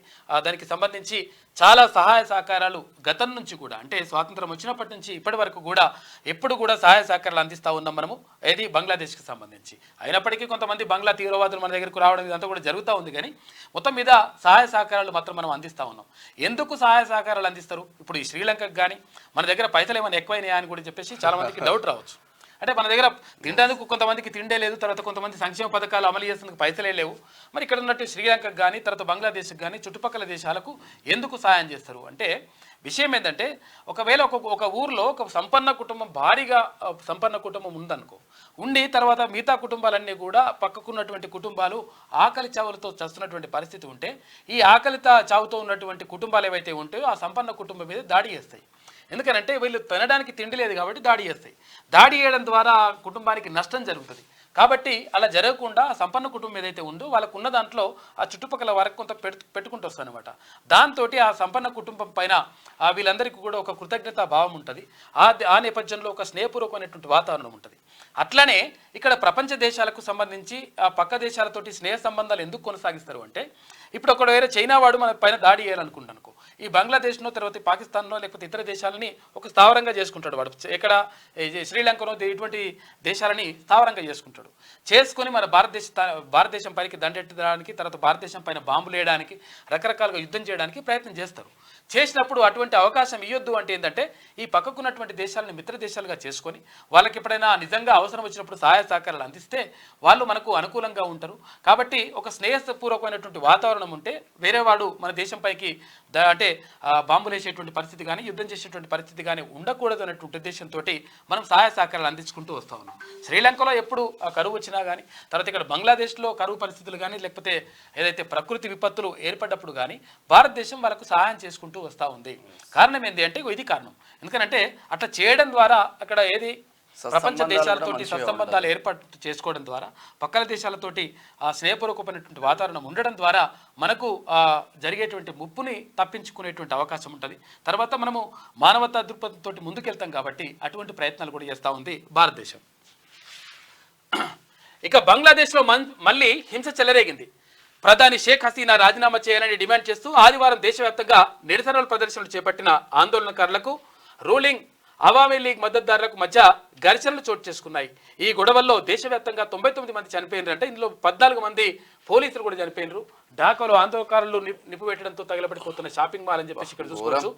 దానికి సంబంధించి చాలా సహాయ సహకారాలు గతం నుంచి కూడా, అంటే స్వాతంత్రం వచ్చినప్పటి నుంచి ఇప్పటి వరకు కూడా ఎప్పుడు కూడా సహాయ సహకారాలు అందిస్తూ ఉన్నాం మనము, ఏది బంగ్లాదేశ్కి సంబంధించి. అయినప్పటికీ కొంతమంది బంగ్లా తీవ్రవాదులు మన దగ్గరకు రావడం ఇదంతా కూడా జరుగుతూ ఉంది, కానీ మొత్తం మీద సహాయ సహకారాలు మాత్రం మనం అందిస్తూ ఉన్నాం. ఎందుకు సహాయ సహకారాలు అందిస్తారు? ఇప్పుడు ఈ శ్రీలంకకు కానీ మన దగ్గర పైసలు ఏమైనా ఎక్కువైనాయా అని కూడా చెప్పేసి చాలామందికి డౌట్ రావచ్చు. అంటే మన దగ్గర తినడానికి కొంతమందికి తిండే లేదు, తర్వాత కొంతమంది సంక్షేమ పథకాలు అమలు చేసేందుకు పైసలే లేవు. మరి ఇక్కడ ఉన్నట్టు శ్రీలంకకు కానీ, తర్వాత బంగ్లాదేశ్కి కానీ, చుట్టుపక్కల దేశాలకు ఎందుకు సహాయం చేస్తారు అంటే విషయం ఏంటంటే, ఒకవేళ ఒక ఊర్లో ఒక సంపన్న కుటుంబం, భారీగా సంపన్న కుటుంబం ఉందనుకో, ఉండి తర్వాత మిగతా కుటుంబాలన్నీ కూడా పక్కకున్నటువంటి కుటుంబాలు ఆకలి చావులతో చస్తున్నటువంటి పరిస్థితి ఉంటే, ఈ ఆకలి చావుతో ఉన్నటువంటి కుటుంబాలు ఏవైతే ఉంటాయో ఆ సంపన్న కుటుంబం మీద దాడి చేస్తాయి. ఎందుకనంటే వీళ్ళు తినడానికి తిండి లేదు కాబట్టి దాడి చేస్తాయి. దాడి చేయడం ద్వారా కుటుంబానికి నష్టం జరుగుతుంది. కాబట్టి అలా జరగకుండా సంపన్న కుటుంబం ఏదైతే ఉందో వాళ్ళకు ఉన్న దాంట్లో ఆ చుట్టుపక్కల వరకు కొంత పెట్టుకుంటూ వస్తుంది అనమాట. దాంతో ఆ సంపన్న కుటుంబం పైన వీళ్ళందరికీ కూడా ఒక కృతజ్ఞతా భావం ఉంటుంది. ఆ నేపథ్యంలో ఒక స్నేహపూర్వకమైనటువంటి వాతావరణం ఉంటుంది. అట్లనే ఇక్కడ ప్రపంచ దేశాలకు సంబంధించి ఆ పక్క దేశాలతోటి స్నేహ సంబంధాలు ఎందుకు కొనసాగిస్తారు అంటే, ఇప్పుడు ఒక వేరే చైనా వాడు మన పైన దాడి చేయాలనుకుంటాను, ఈ బంగ్లాదేశ్నో తర్వాత పాకిస్తాన్లో లేకపోతే ఇతర దేశాలని ఒక స్థావరంగా చేసుకుంటాడు వాడు. ఇక్కడ శ్రీలంకనో ఇటువంటి దేశాలని స్థావరంగా చేసుకొని మన భారతదేశం పైకి దండెట్టడానికి, తర్వాత భారతదేశం పైన బాంబులు వేయడానికి, రకరకాలుగా యుద్ధం చేయడానికి ప్రయత్నం చేస్తారు. చేసినప్పుడు అటువంటి అవకాశం ఇవ్వద్దు అంటే ఏంటంటే, ఈ పక్కకున్నటువంటి దేశాలను మిత్ర దేశాలుగా చేసుకొని వాళ్ళకి ఎప్పుడైనా నిజంగా అవసరం వచ్చినప్పుడు సహాయ సహకారాలు అందిస్తే వాళ్ళు మనకు అనుకూలంగా ఉంటారు. కాబట్టి ఒక స్నేహపూర్వకమైనటువంటి వాతావరణం ఉంటే వేరే వాడు మన దేశంపైకి అంటే బాంబులు వేసేటువంటి పరిస్థితి కానీ, యుద్ధం చేసేటువంటి పరిస్థితి కానీ ఉండకూడదు అనేటువంటి ఉద్దేశంతో మనం సహాయ సహకారాలు అందించుకుంటూ వస్తూ ఉన్నాం. శ్రీలంకలో ఎప్పుడు కరువు వచ్చినా కానీ, తర్వాత ఇక్కడ బంగ్లాదేశ్లో కరువు పరిస్థితులు కానీ, లేకపోతే ఏదైతే ప్రకృతి విపత్తులు ఏర్పడ్డప్పుడు కానీ భారతదేశం వాళ్ళకు సహాయం చేసుకుంటూ వస్తూ ఉంది. కారణం ఏంటి అంటే ఇది కారణం. ఎందుకంటే అట్లా చేయడం ద్వారా అక్కడ ఏది ప్రపంచ దేశాలతోటి సత్సంబంధాలు ఏర్పాటు చేసుకోవడం ద్వారా, పక్కన దేశాలతోటి ఆ స్నేహపూర్వకమైనటువంటి వాతావరణం ఉండడం ద్వారా మనకు జరిగేటువంటి ముప్పుని తప్పించుకునేటువంటి అవకాశం ఉంటుంది. తర్వాత మనము మానవతా దృక్పథంతో ముందుకెళ్తాం కాబట్టి అటువంటి ప్రయత్నాలు కూడా చేస్తూ ఉంది భారతదేశం. ఇక బంగ్లాదేశ్లో మళ్ళీ హింస చెలరేగింది. ప్రధాని షేక్ హసీనా రాజీనామా చేయాలని డిమాండ్ చేస్తూ ఆదివారం దేశవ్యాప్తంగా నిరసనల ప్రదర్శనలు చేపట్టిన ఆందోళనకారులకు రూలింగ్ అవామీ లీగ్ మద్దతుదారులకు మధ్య ఘర్షణలు చోటు చేసుకున్నాయి. ఈ గొడవల్లో దేశవ్యాప్తంగా 99 మంది చనిపోయినారు. అంటే ఇందులో 14 మంది పోలీసులు కూడా చనిపోయినారు. ఢాకాలో ఆందోళనకారులు నిప్పు పెట్టడంతో తగలబడిపోతున్న షాపింగ్ మాల్ అని చెప్పేసి ఇక్కడ చూసుకోవచ్చు.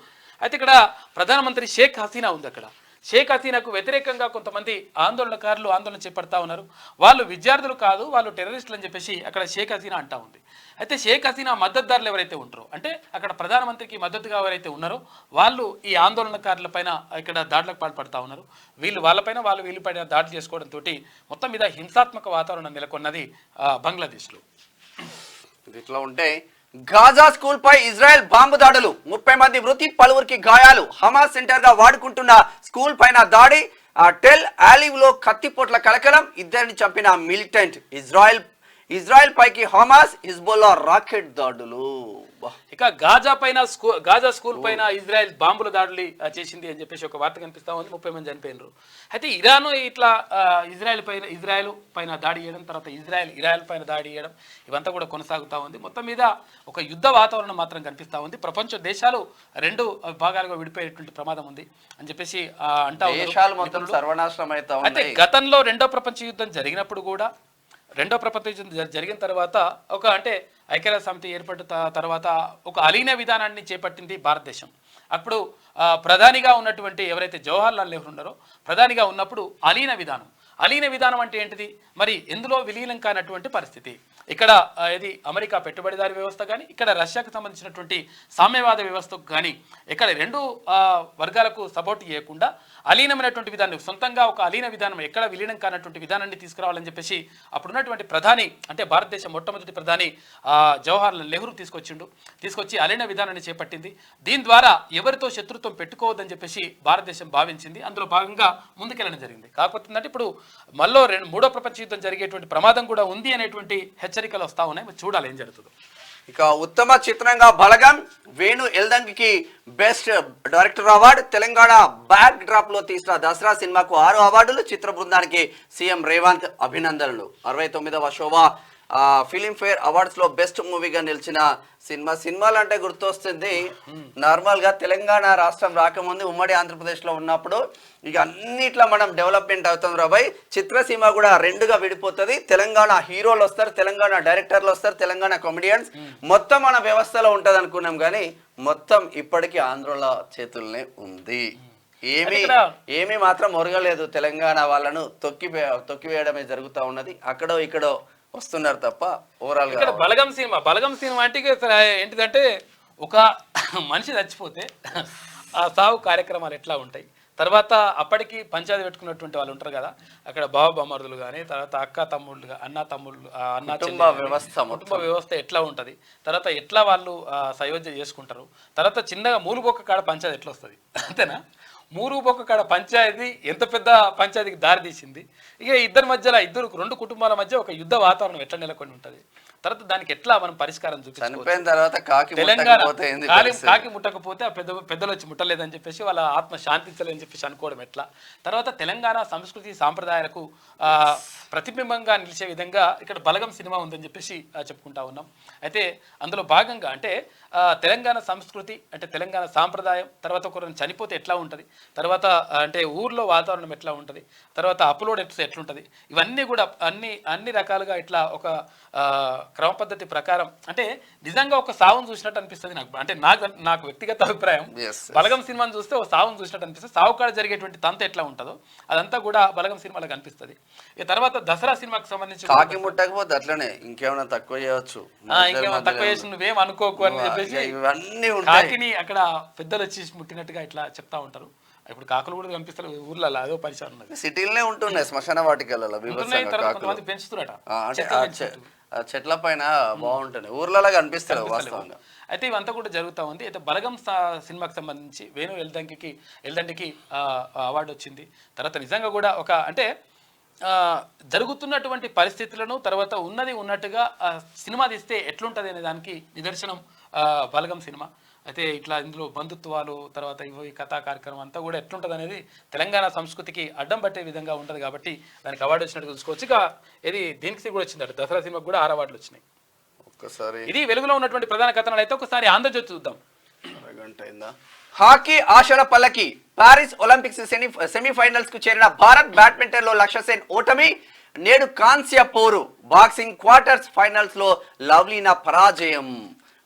అయితే ఇక్కడ ప్రధానమంత్రి షేక్ హసీనా ఉంది. అక్కడ షేక్ హసీనాకు వ్యతిరేకంగా కొంతమంది ఆందోళనకారులు ఆందోళన చేపడతా ఉన్నారు. వాళ్ళు విద్యార్థులు కాదు, వాళ్ళు టెర్రరిస్టులు అని చెప్పేసి అక్కడ షేక్ హసీనా అంటా ఉంది. అయితే షేక్ హసీనా మద్దతుదారులు ఎవరైతే ఉంటారో, అంటే అక్కడ ప్రధానమంత్రికి మద్దతుగా ఎవరైతే ఉన్నారో వాళ్ళు ఈ ఆందోళనకారుల పైన ఇక్కడ దాడులకు పాల్పడతా ఉన్నారు. వీళ్ళపైన దాడులు చేసుకోవడంతో మొత్తం మీద హింసాత్మక వాతావరణం నెలకొన్నది బంగ్లాదేశ్లో. ఇట్లా ఉంటే గాజా స్కూల్ పై ఇజ్రాయెల్ బాంబు దాడులు, 30 మంది మృతి, పలువురికి గాయాలు. హమాస్ సెంటర్ గా వాడుకుంటున్న స్కూల్ పైన దాడి. టెల్ ఆలివ్ లో కత్తిపోట్ల కలకలం, ఇద్దరిని చంపిన మిలిటెంట్. ఇజ్రాయెల్ పైకి హమాస్ హిజ్బుల్లా రాకెట్ దాడులు. ఇక గాజా స్కూల్ పైన ఇజ్రాయెల్ బాంబుల దాడులు చేసింది అని చెప్పేసి ఒక వార్త కనిపిస్తా ఉంది. 30 మంది చనిపోయినారు. అయితే ఇరాన్ ఇట్లా ఇజ్రాయెల్ పైన దాడి చేయడం, తర్వాత ఇరాన్ పైన దాడి చేయడం, ఇవంతా కూడా కొనసాగుతూ ఉంది. మొత్తం మీద ఒక యుద్ధ వాతావరణం మాత్రం కనిపిస్తా ఉంది. ప్రపంచ దేశాలు 2 భాగాలుగా విడిపోయేటువంటి ప్రమాదం ఉంది అని చెప్పేసి అంటా సర్వనాశనం. అయితే గతంలో 2వ ప్రపంచ యుద్ధం జరిగినప్పుడు కూడా, 2వ ప్రపంచ యుద్ధం జరిగిన తర్వాత అంటే ఐక్యరాజ్య సమితి ఏర్పడిన తర్వాత ఒక అలీన విధానాన్ని చేపట్టింది భారతదేశం. అప్పుడు ప్రధానిగా ఉన్నటువంటి ఎవరైతే జవహర్ లాల్ నెహ్రూ ఉన్నారో, ప్రధానిగా ఉన్నప్పుడు అలీన విధానం అంటే ఏంటిది? మరి ఎందులో విలీనం కానటువంటి పరిస్థితి. ఇక్కడ ఇది అమెరికా పెట్టుబడిదారి వ్యవస్థ కానీ, ఇక్కడ రష్యాకు సంబంధించినటువంటి సామ్యవాద వ్యవస్థకు కానీ, ఇక్కడ 2 వర్గాలకు సపోర్ట్ చేయకుండా అలీనమైనటువంటి విధానం, సొంతంగా ఒక అలీన విధానం, ఎక్కడ విలీనం కానటువంటి విధానాన్ని తీసుకురావాలని చెప్పేసి అప్పుడున్నటువంటి ప్రధాని, అంటే భారతదేశం మొట్టమొదటి ప్రధాని జవహర్ లాల్ నెహ్రూ తీసుకొచ్చి అలీన విధానాన్ని చేపట్టింది. దీని ద్వారా ఎవరితో శత్రుత్వం పెట్టుకోవద్దని చెప్పేసి భారతదేశం భావించింది. అందులో భాగంగా ముందుకెళ్ళడం జరిగింది. కాకపోతే ఏంటంటే ఇప్పుడు మళ్ళీ 3వ ప్రపంచ యుద్ధం జరిగేటువంటి ప్రమాదం కూడా ఉంది అనేటువంటి హెచ్చరికలు వస్తా ఉన్నాయి. చూడాలి ఏం జరుగుతుందో. ఇక ఉత్తమ చిత్రంగా Balagam, Venu Yeldandi best director award. Telangana backdrop లో తీసిన దసరా సినిమాకు 6 అవార్డులు. చిత్ర బృందానికి సీఎం రేవంత్ అభినందనలు. 69వ శోభా ఫిలిం ఫేర్ అవార్డ్స్ లో బెస్ట్ మూవీగా నిలిచిన సినిమాలు అంటే గుర్తొస్తుంది. నార్మల్ గా తెలంగాణ రాష్ట్రం రాకముందు ఉమ్మడి ఆంధ్రప్రదేశ్ లో ఉన్నప్పుడు ఇక అన్నిట్లో మనం డెవలప్మెంట్ అవుతాం రాబాయ్. చిత్రసీమ కూడా 2గా విడిపోతుంది. తెలంగాణ హీరోలు వస్తారు, తెలంగాణ డైరెక్టర్లు వస్తారు, తెలంగాణ కామెడియన్స్, మొత్తం మన వ్యవస్థలో ఉంటది అనుకున్నాం. కానీ మొత్తం ఇప్పటికీ ఆంధ్రుల చేతుల్నే ఉంది. ఏమీ మాత్రం ఒరగలేదు. తెలంగాణ వాళ్ళను తొక్కివేయడమే జరుగుతూ ఉన్నది. అక్కడో ఇక్కడో వస్తున్నారు తప్ప ఓవరాల్ గా. బలగం సినిమా అంటే ఏంటిదంటే, ఒక మనిషి చచ్చిపోతే ఆ సాగు కార్యక్రమాలు ఎట్లా ఉంటాయి, తర్వాత అప్పటికి పంచాయతీ పెట్టుకున్నటువంటి వాళ్ళు ఉంటారు కదా, అక్కడ బావ బామర్దులు కానీ, తర్వాత అక్క తమ్ముళ్ళు, కుటుంబ వ్యవస్థ ఎట్లా ఉంటుంది, తర్వాత ఎట్లా వాళ్ళు సయోధ్య చేసుకుంటారు, తర్వాత చిన్నగా మూలుబొక్క కాడ పంచాయతీ ఎట్లా వస్తుంది, అంతేనా? మూలుబొక్క కాడ పంచాయతీ ఎంత పెద్ద పంచాయతీకి దారి తీసింది. ఇక ఇద్దరి మధ్యలో 2 కుటుంబాల మధ్య ఒక యుద్ధ వాతావరణం ఎట్లా నెలకొని ఉంటుంది, తర్వాత దానికి ఎట్లా మనం పరిష్కారం చూపించుకోవచ్చు. తెలంగాణ కాకి ముట్టకపోతే ఆ పెద్దలు వచ్చి ముట్టలేదని చెప్పేసి వాళ్ళ ఆత్మ శాంతించలేదని చెప్పేసి అనుకోవడం ఎట్లా, తర్వాత తెలంగాణ సంస్కృతి సాంప్రదాయాలకు ప్రతిబింబంగా నిలిచే విధంగా ఇక్కడ బలగం సినిమా ఉందని చెప్పేసి చెప్పుకుంటా ఉన్నాం. అయితే అందులో భాగంగా అంటే తెలంగాణ సంస్కృతి, అంటే తెలంగాణ సాంప్రదాయం, తర్వాత ఒకరిని చనిపోతే ఎట్లా ఉంటుంది, తర్వాత అంటే ఊర్లో వాతావరణం ఎట్లా ఉంటుంది, తర్వాత అప్లోడ్ ఎట్లుంటుంది, ఇవన్నీ కూడా అన్ని రకాలుగా ఇట్లా ఒక క్రమ పద్ధతి ప్రకారం, అంటే నిజంగా ఒక సావును చూసినట్టు అనిపిస్తుంది నాకు. అంటే నాకు వ్యక్తిగత అభిప్రాయం, బలగం సినిమాను చూస్తే ఒక సావును చూసినట్టు అనిపిస్తుంది. సావు కాడ జరిగేటువంటి తంత ఎట్లా ఉంటుందో అదంతా కూడా బలగం సినిమాలో కనిపిస్తుంది. ఇక తర్వాత దసరా సినిమాకి సంబంధించి కాకి ముట్టకపోతే అట్లనే ఇంకేమైనా తక్కువ చేయవచ్చు, ఇంకేమైనా తక్కువ చేసి నువ్వేం అనుకోకు అని చెప్పేసి ఇవన్నీ కాకిని అక్కడ పెద్దలు వచ్చి ముట్టినట్టుగా ఇట్లా చెప్తా ఉంటారు. ఇప్పుడు కాకులు కూడా కనిపిస్తారు ఊర్లలో, అదో పరిచయం ఉన్నది. సిటీలనే ఉంటున్నాయి శ్మశాన వాటికలలో పెంచుతున్నట, చెట్ల పైన బాగుంటుంది, ఊర్లలో కనిపిస్తారు వాస్తవంగా. అయితే ఇవంతా కూడా జరుగుతూ ఉంది. అయితే బలగం సినిమాకి సంబంధించి వేణు ఎల్దండికి అవార్డు వచ్చింది. తర్వాత నిజంగా కూడా ఒక అంటే జరుగుతున్నటువంటి పరిస్థితులను, తర్వాత ఉన్నట్టుగా సినిమా తీస్తే ఎట్లుంటుంది అనే దానికి నిదర్శనం బలగం సినిమా. అయితే ఇట్లా ఇందులో బంధుత్వాలు, తర్వాత ఈ కథా కార్యక్రమం అంతా కూడా ఎట్లుంటుంది అనేది తెలంగాణ సంస్కృతికి అడ్డం పట్టే విధంగా ఉంటుంది కాబట్టి దానికి అవార్డు వచ్చినట్టు చూసుకోవచ్చు. ఇక ఇది దీనికి కూడా వచ్చిందట, దసరా సినిమాకి కూడా 6 అవార్డులు వచ్చినాయి. ఒక్కసారి ఇది వెలుగులో ఉన్నటువంటి ప్రధాన కథనాలు అయితే ఒకసారి ఆంధ్రజ్యోతి చూద్దాం. హాకీ ఆశల పల్లకి, పారిస్ ఒలింపిక్స్ సెమీఫైనల్స్ కు చేరిన భారత్. బ్యాడ్మింటన్ లో లక్ష్య సేన్ ఓటమి. నేడు కాంస్య పోరు బాక్సింగ్ క్వార్టర్స్ ఫైనల్స్ లో లవ్లీనా పరాజయం.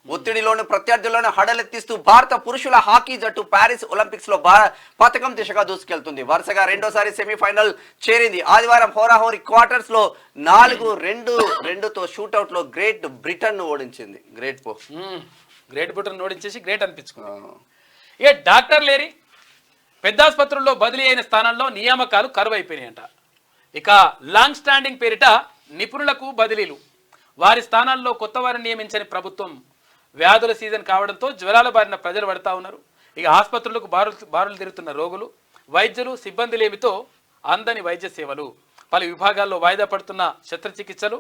ఒత్తిడిలోను ప్రత్యర్థులను హడలెత్తిస్తూ భారత పురుషుల హాకీ జట్టు ప్యారిస్ ఒలింపిక్స్ లో పతకం దిశగా దూసుకెళ్తుంది. వరుసగా రెండోసారి సెమీఫైనల్ చేరింది. ఆదివారం హోరాహోరీ క్వార్టర్స్ లో 4-2తో షూట్అవుట్ లో గ్రేట్ బ్రిటన్ ఓడించింది. గ్రేట్ బ్రిటన్ ఓడించేసి గ్రేట్ అనిపించుకున్నాను. ఇక డాక్టర్ లేరి పెద్ద ఆసుపత్రుల్లో బదిలీ అయిన స్థానంలో నియామకాలు కరువైపోయినాయంట. ఇక లాంగ్ స్టాండింగ్ పేరిట నిపుణులకు బదిలీలు, వారి స్థానాల్లో కొత్త వారిని నియమించని ప్రభుత్వం. వ్యాధుల సీజన్ కావడంతో జ్వరాల బారిన ప్రజలు పడతా ఉన్నారు. ఇక ఆసుపత్రులకు బారులు తిరుగుతున్న రోగులు, వైద్యులు, సిబ్బంది లేమితో అందని వైద్య సేవలు. పలు విభాగాల్లో వాయిదా పడుతున్న శస్త్రచికిత్సలు,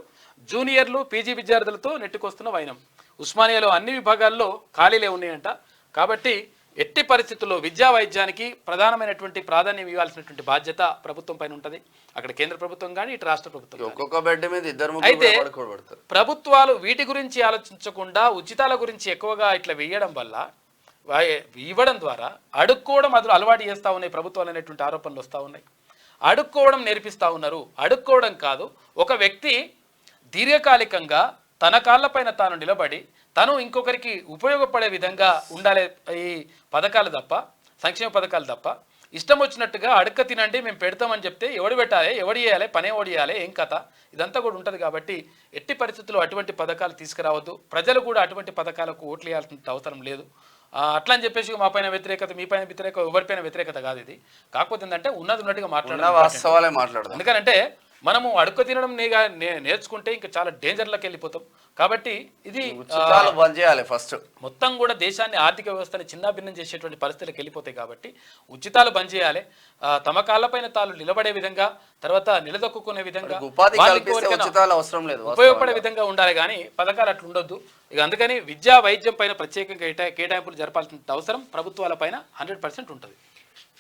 జూనియర్లు, పీజీ విద్యార్థులతో నెట్టుకొస్తున్న వైనం. ఉస్మానియాలో అన్ని విభాగాల్లో ఖాళీలే ఉన్నాయంట. కాబట్టి ఎట్టి పరిస్థితుల్లో విద్యా వైద్యానికి ప్రధానమైనటువంటి ప్రాధాన్యం ఇవ్వాల్సినటువంటి బాధ్యత ప్రభుత్వం పైన ఉంటుంది. అక్కడ కేంద్ర ప్రభుత్వం కానీ ఇటు రాష్ట్ర ప్రభుత్వం. ఒక్కొక్క బెడ్ మీద ఇద్దరు. అయితే ప్రభుత్వాలు వీటి గురించి ఆలోచించకుండా ఉచితాల గురించి ఎక్కువగా ఇట్లా వేయడం వల్ల, ఇవ్వడం ద్వారా అడుక్కోవడం అలవాటు చేస్తూ ఉన్నాయి ప్రభుత్వాలు అనేటువంటి ఆరోపణలు వస్తూ ఉన్నాయి. అడుక్కోవడం నేర్పిస్తూ ఉన్నారు. అడుక్కోవడం కాదు, ఒక వ్యక్తి దీర్ఘకాలికంగా తన కాళ్ళపైన తాను నిలబడి తను ఇంకొకరికి ఉపయోగపడే విధంగా ఉండాలి ఈ పథకాలు తప్ప, సంక్షేమ పథకాలు తప్ప ఇష్టం వచ్చినట్టుగా అడక్క తినండి మేము పెడతామని చెప్తే ఎవడు పెట్టాలి, ఎవడు చేయాలి, పనే ఓడి చేయాలి, ఏం కథ ఇదంతా కూడా ఉంటుంది. కాబట్టి ఎట్టి పరిస్థితుల్లో అటువంటి పథకాలు తీసుకురావద్దు. ప్రజలు కూడా అటువంటి పథకాలకు ఓట్లు వేయాల్సిన అవసరం లేదు. అట్లా అని చెప్పేసి మా పైన వ్యతిరేకత, మీ పైన వ్యతిరేకత, ఎవరిపైన వ్యతిరేకత కాదు ఇది. కాకపోతే ఏంటంటే ఉన్నట్టుగా మాట్లాడాలి. ఎందుకంటే మనము అడుక్క తినడం నేర్చుకుంటే ఇంకా చాలా డేంజర్లోకి వెళ్ళిపోతాం. కాబట్టి ఇది బంద్ చేయాలి ఫస్ట్. మొత్తం కూడా దేశాన్ని, ఆర్థిక వ్యవస్థని చిన్నాభిన్నం చేసేటువంటి పరిస్థితులకు వెళ్ళిపోతాయి. కాబట్టి ఉచితాలు బంద్ చేయాలి. తమ కాళ్ళపైన తాను నిలబడే విధంగా, తర్వాత నిలదొక్కునే విధంగా, ఉపయోగపడే విధంగా ఉండాలి. కానీ పథకాలు అట్లా ఉండొద్దు. ఇక అందుకని విద్యా వైద్యం పైన ప్రత్యేకంగా కేటాయింపులు జరపాల్సిన అవసరం ప్రభుత్వాల పైన 100% ఉంటుంది.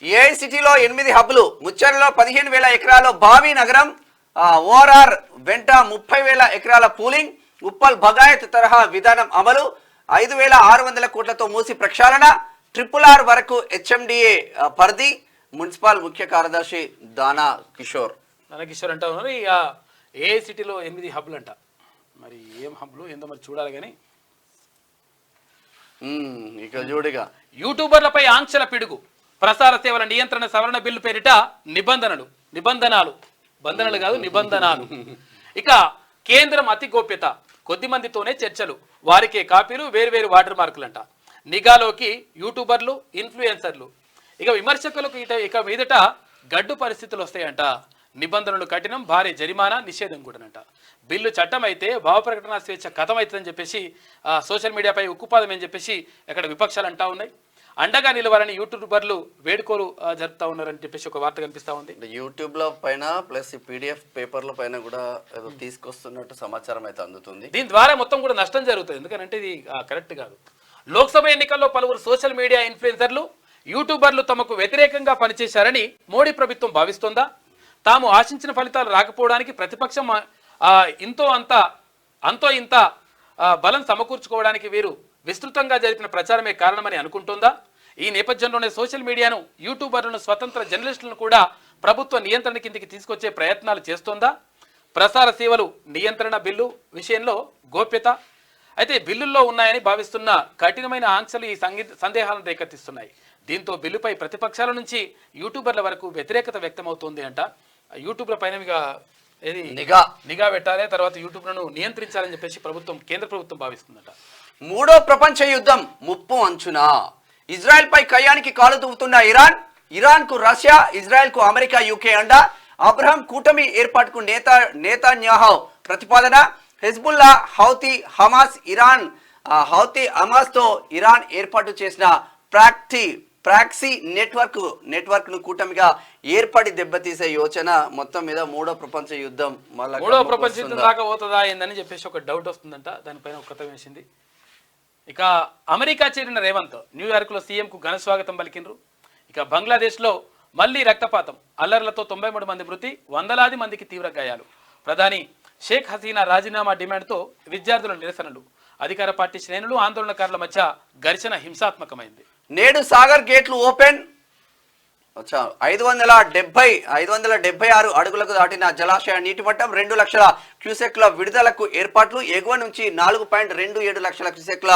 ఏఐసిటీలో 8 హబ్లు, ముచ్చర్లో 15,000 ఎకరాల భావి నగరం, ఓఆర్ఆర్ వెంట 30,000 ఎకరాల పూలింగ్, ఉప్పల్ బగాయత్ తరహా విధానం అమలు, 5,600 కోట్లతో మూసి ప్రక్షాళన, RRR వరకు హెచ్ఎండిఏ పరిధి. మున్సిపల్ ముఖ్య కార్యదర్శి దానా కిషోర్ అంటా ఉన్నారు. ఇక ఏఐసిటీలో 8 హబ్లు అంట. మరి ఏం హబ్లు ఏందో మరి చూడాలి. కానీ ఇక చూడిగా యూట్యూబర్లపై ఆంక్షల పిడుగు, ప్రసార సేవల నియంత్రణ సవరణ బిల్లు పేరిట బంధనాలు కాదు నిబంధనలు. ఇక కేంద్రం అతి గోప్యత, కొద్ది మందితోనే చర్చలు, వారికే కాపీలు, వేరువేరు వాటర్ మార్కులంట. నిఘాలోకి యూట్యూబర్లు, ఇన్ఫ్లుయెన్సర్లు. ఇక విమర్శకులకు ఇక మీదట గడ్డు పరిస్థితులు వస్తాయంట. నిబంధనలు కఠినం, భారీ జరిమానా, నిషేధం కూడానంట. బిల్లు చట్టం అయితే భావ ప్రకటన స్వేచ్ఛ కథమవుతుందని చెప్పేసి సోషల్ మీడియాపై ఉక్కుపాదం అని చెప్పేసి అక్కడ విపక్షాలు అంటా ఉన్నాయి. అండగా నిలవాలని యూట్యూబర్లు వేడుకోలు జరుపుతా ఉన్నారని చెప్పేసి ఒక వార్త కనిపిస్తా ఉంది. యూట్యూబ్ లో పైన ప్లస్ PDF పేపర్ల పైన కూడా ఏదో తీసుకొస్తున్నట్టు సమాచారం అయితే అందుతుంది. దీని ద్వారా మొత్తం కూడా నష్టం జరుగుతుంది. ఎందుకంటే ఇది కరెక్ట్ కాదు. లోక్సభ ఎన్నికల్లో పలువురు సోషల్ మీడియా ఇన్ఫ్లుయెన్సర్లు, యూట్యూబర్లు తమకు వ్యతిరేకంగా పనిచేశారని మోడీ ప్రభుత్వం భావిస్తోందా? తాము ఆశించిన ఫలితాలు రాకపోవడానికి ప్రతిపక్షం అంతో ఇంత బలం సమకూర్చుకోవడానికి వీరు విస్తృతంగా జరిపిన ప్రచారమే కారణమని అనుకుంటోందా? ఈ నేపథ్యంలోనే సోషల్ మీడియాను, యూట్యూబర్లను, స్వతంత్ర జర్నలిస్టులను కూడా ప్రభుత్వ నియంత్రణ కిందికి తీసుకొచ్చే ప్రయత్నాలు చేస్తోందా? ప్రసార సేవలు నియంత్రణ బిల్లు విషయంలో గోప్యత అయితే బిల్లుల్లో ఉన్నాయని భావిస్తున్న కఠినమైన ఆంక్షలు ఈ సందేహాలను రేకెత్తిస్తున్నాయి. దీంతో బిల్లుపై ప్రతిపక్షాల నుంచి యూట్యూబర్ల వరకు వ్యతిరేకత వ్యక్తమవుతోంది అంట. యూట్యూబ్ల పైన నిఘా పెట్టాలి, తర్వాత యూట్యూబ్లను నియంత్రించాలని చెప్పేసి కేంద్ర ప్రభుత్వం భావిస్తుందట. మూడో ప్రపంచ యుద్ధం ముప్పు అంచున, ఇజ్రాయెల్ పై కయ్యానికి కాలు దువ్వుతున్న ఇరాన్ కు రష్యా, ఇజ్రాయెల్ కు అమెరికా, యూకే అండ. అబ్రహం కూటమి ఏర్పాటుకు నేతన్యాహు ప్రతిపాదన. హెజ్బుల్లా, హౌతీ, హమాస్ తో ఇరాన్ ఏర్పాటు చేసిన ప్రాక్సీ నెట్వర్క్ ను కూటమిగా ఏర్పడి దెబ్బతీసే యోచన. మొత్తం మీద మూడో ప్రపంచ యుద్ధం దాకా పోతుందా ఏందని చెప్పేసి ఒక డౌట్ వస్తుందంట. దానిపైన ఒక కథ వేసింది. ఇక అమెరికా చేరిన రేవంత్ న్యూయార్క్లో సీఎంకు ఘన స్వాగతం పలికినరు. ఇక బంగ్లాదేశ్లో మళ్లీ రక్తపాతం, అల్లర్లతో 93 మంది మృతి, వందలాది మందికి తీవ్ర గాయాలు. ప్రధాని షేక్ హసీనా రాజీనామా డిమాండ్తో విద్యార్థుల నిరసనలు, అధికార పార్టీ శ్రేణులు, ఆందోళనకారుల మధ్య ఘర్షణ హింసాత్మకమైంది. నేడు సాగర్ గేట్లు ఓపెన్, అచ్చా 576 అడుగులకు దాటిన జలాశయ నీటి మట్టం 2 లక్షల క్యూసెక్ల విడుదలకు ఏర్పాట్లు. ఎగువ నుంచి 4.27 లక్షల క్యూసెక్ల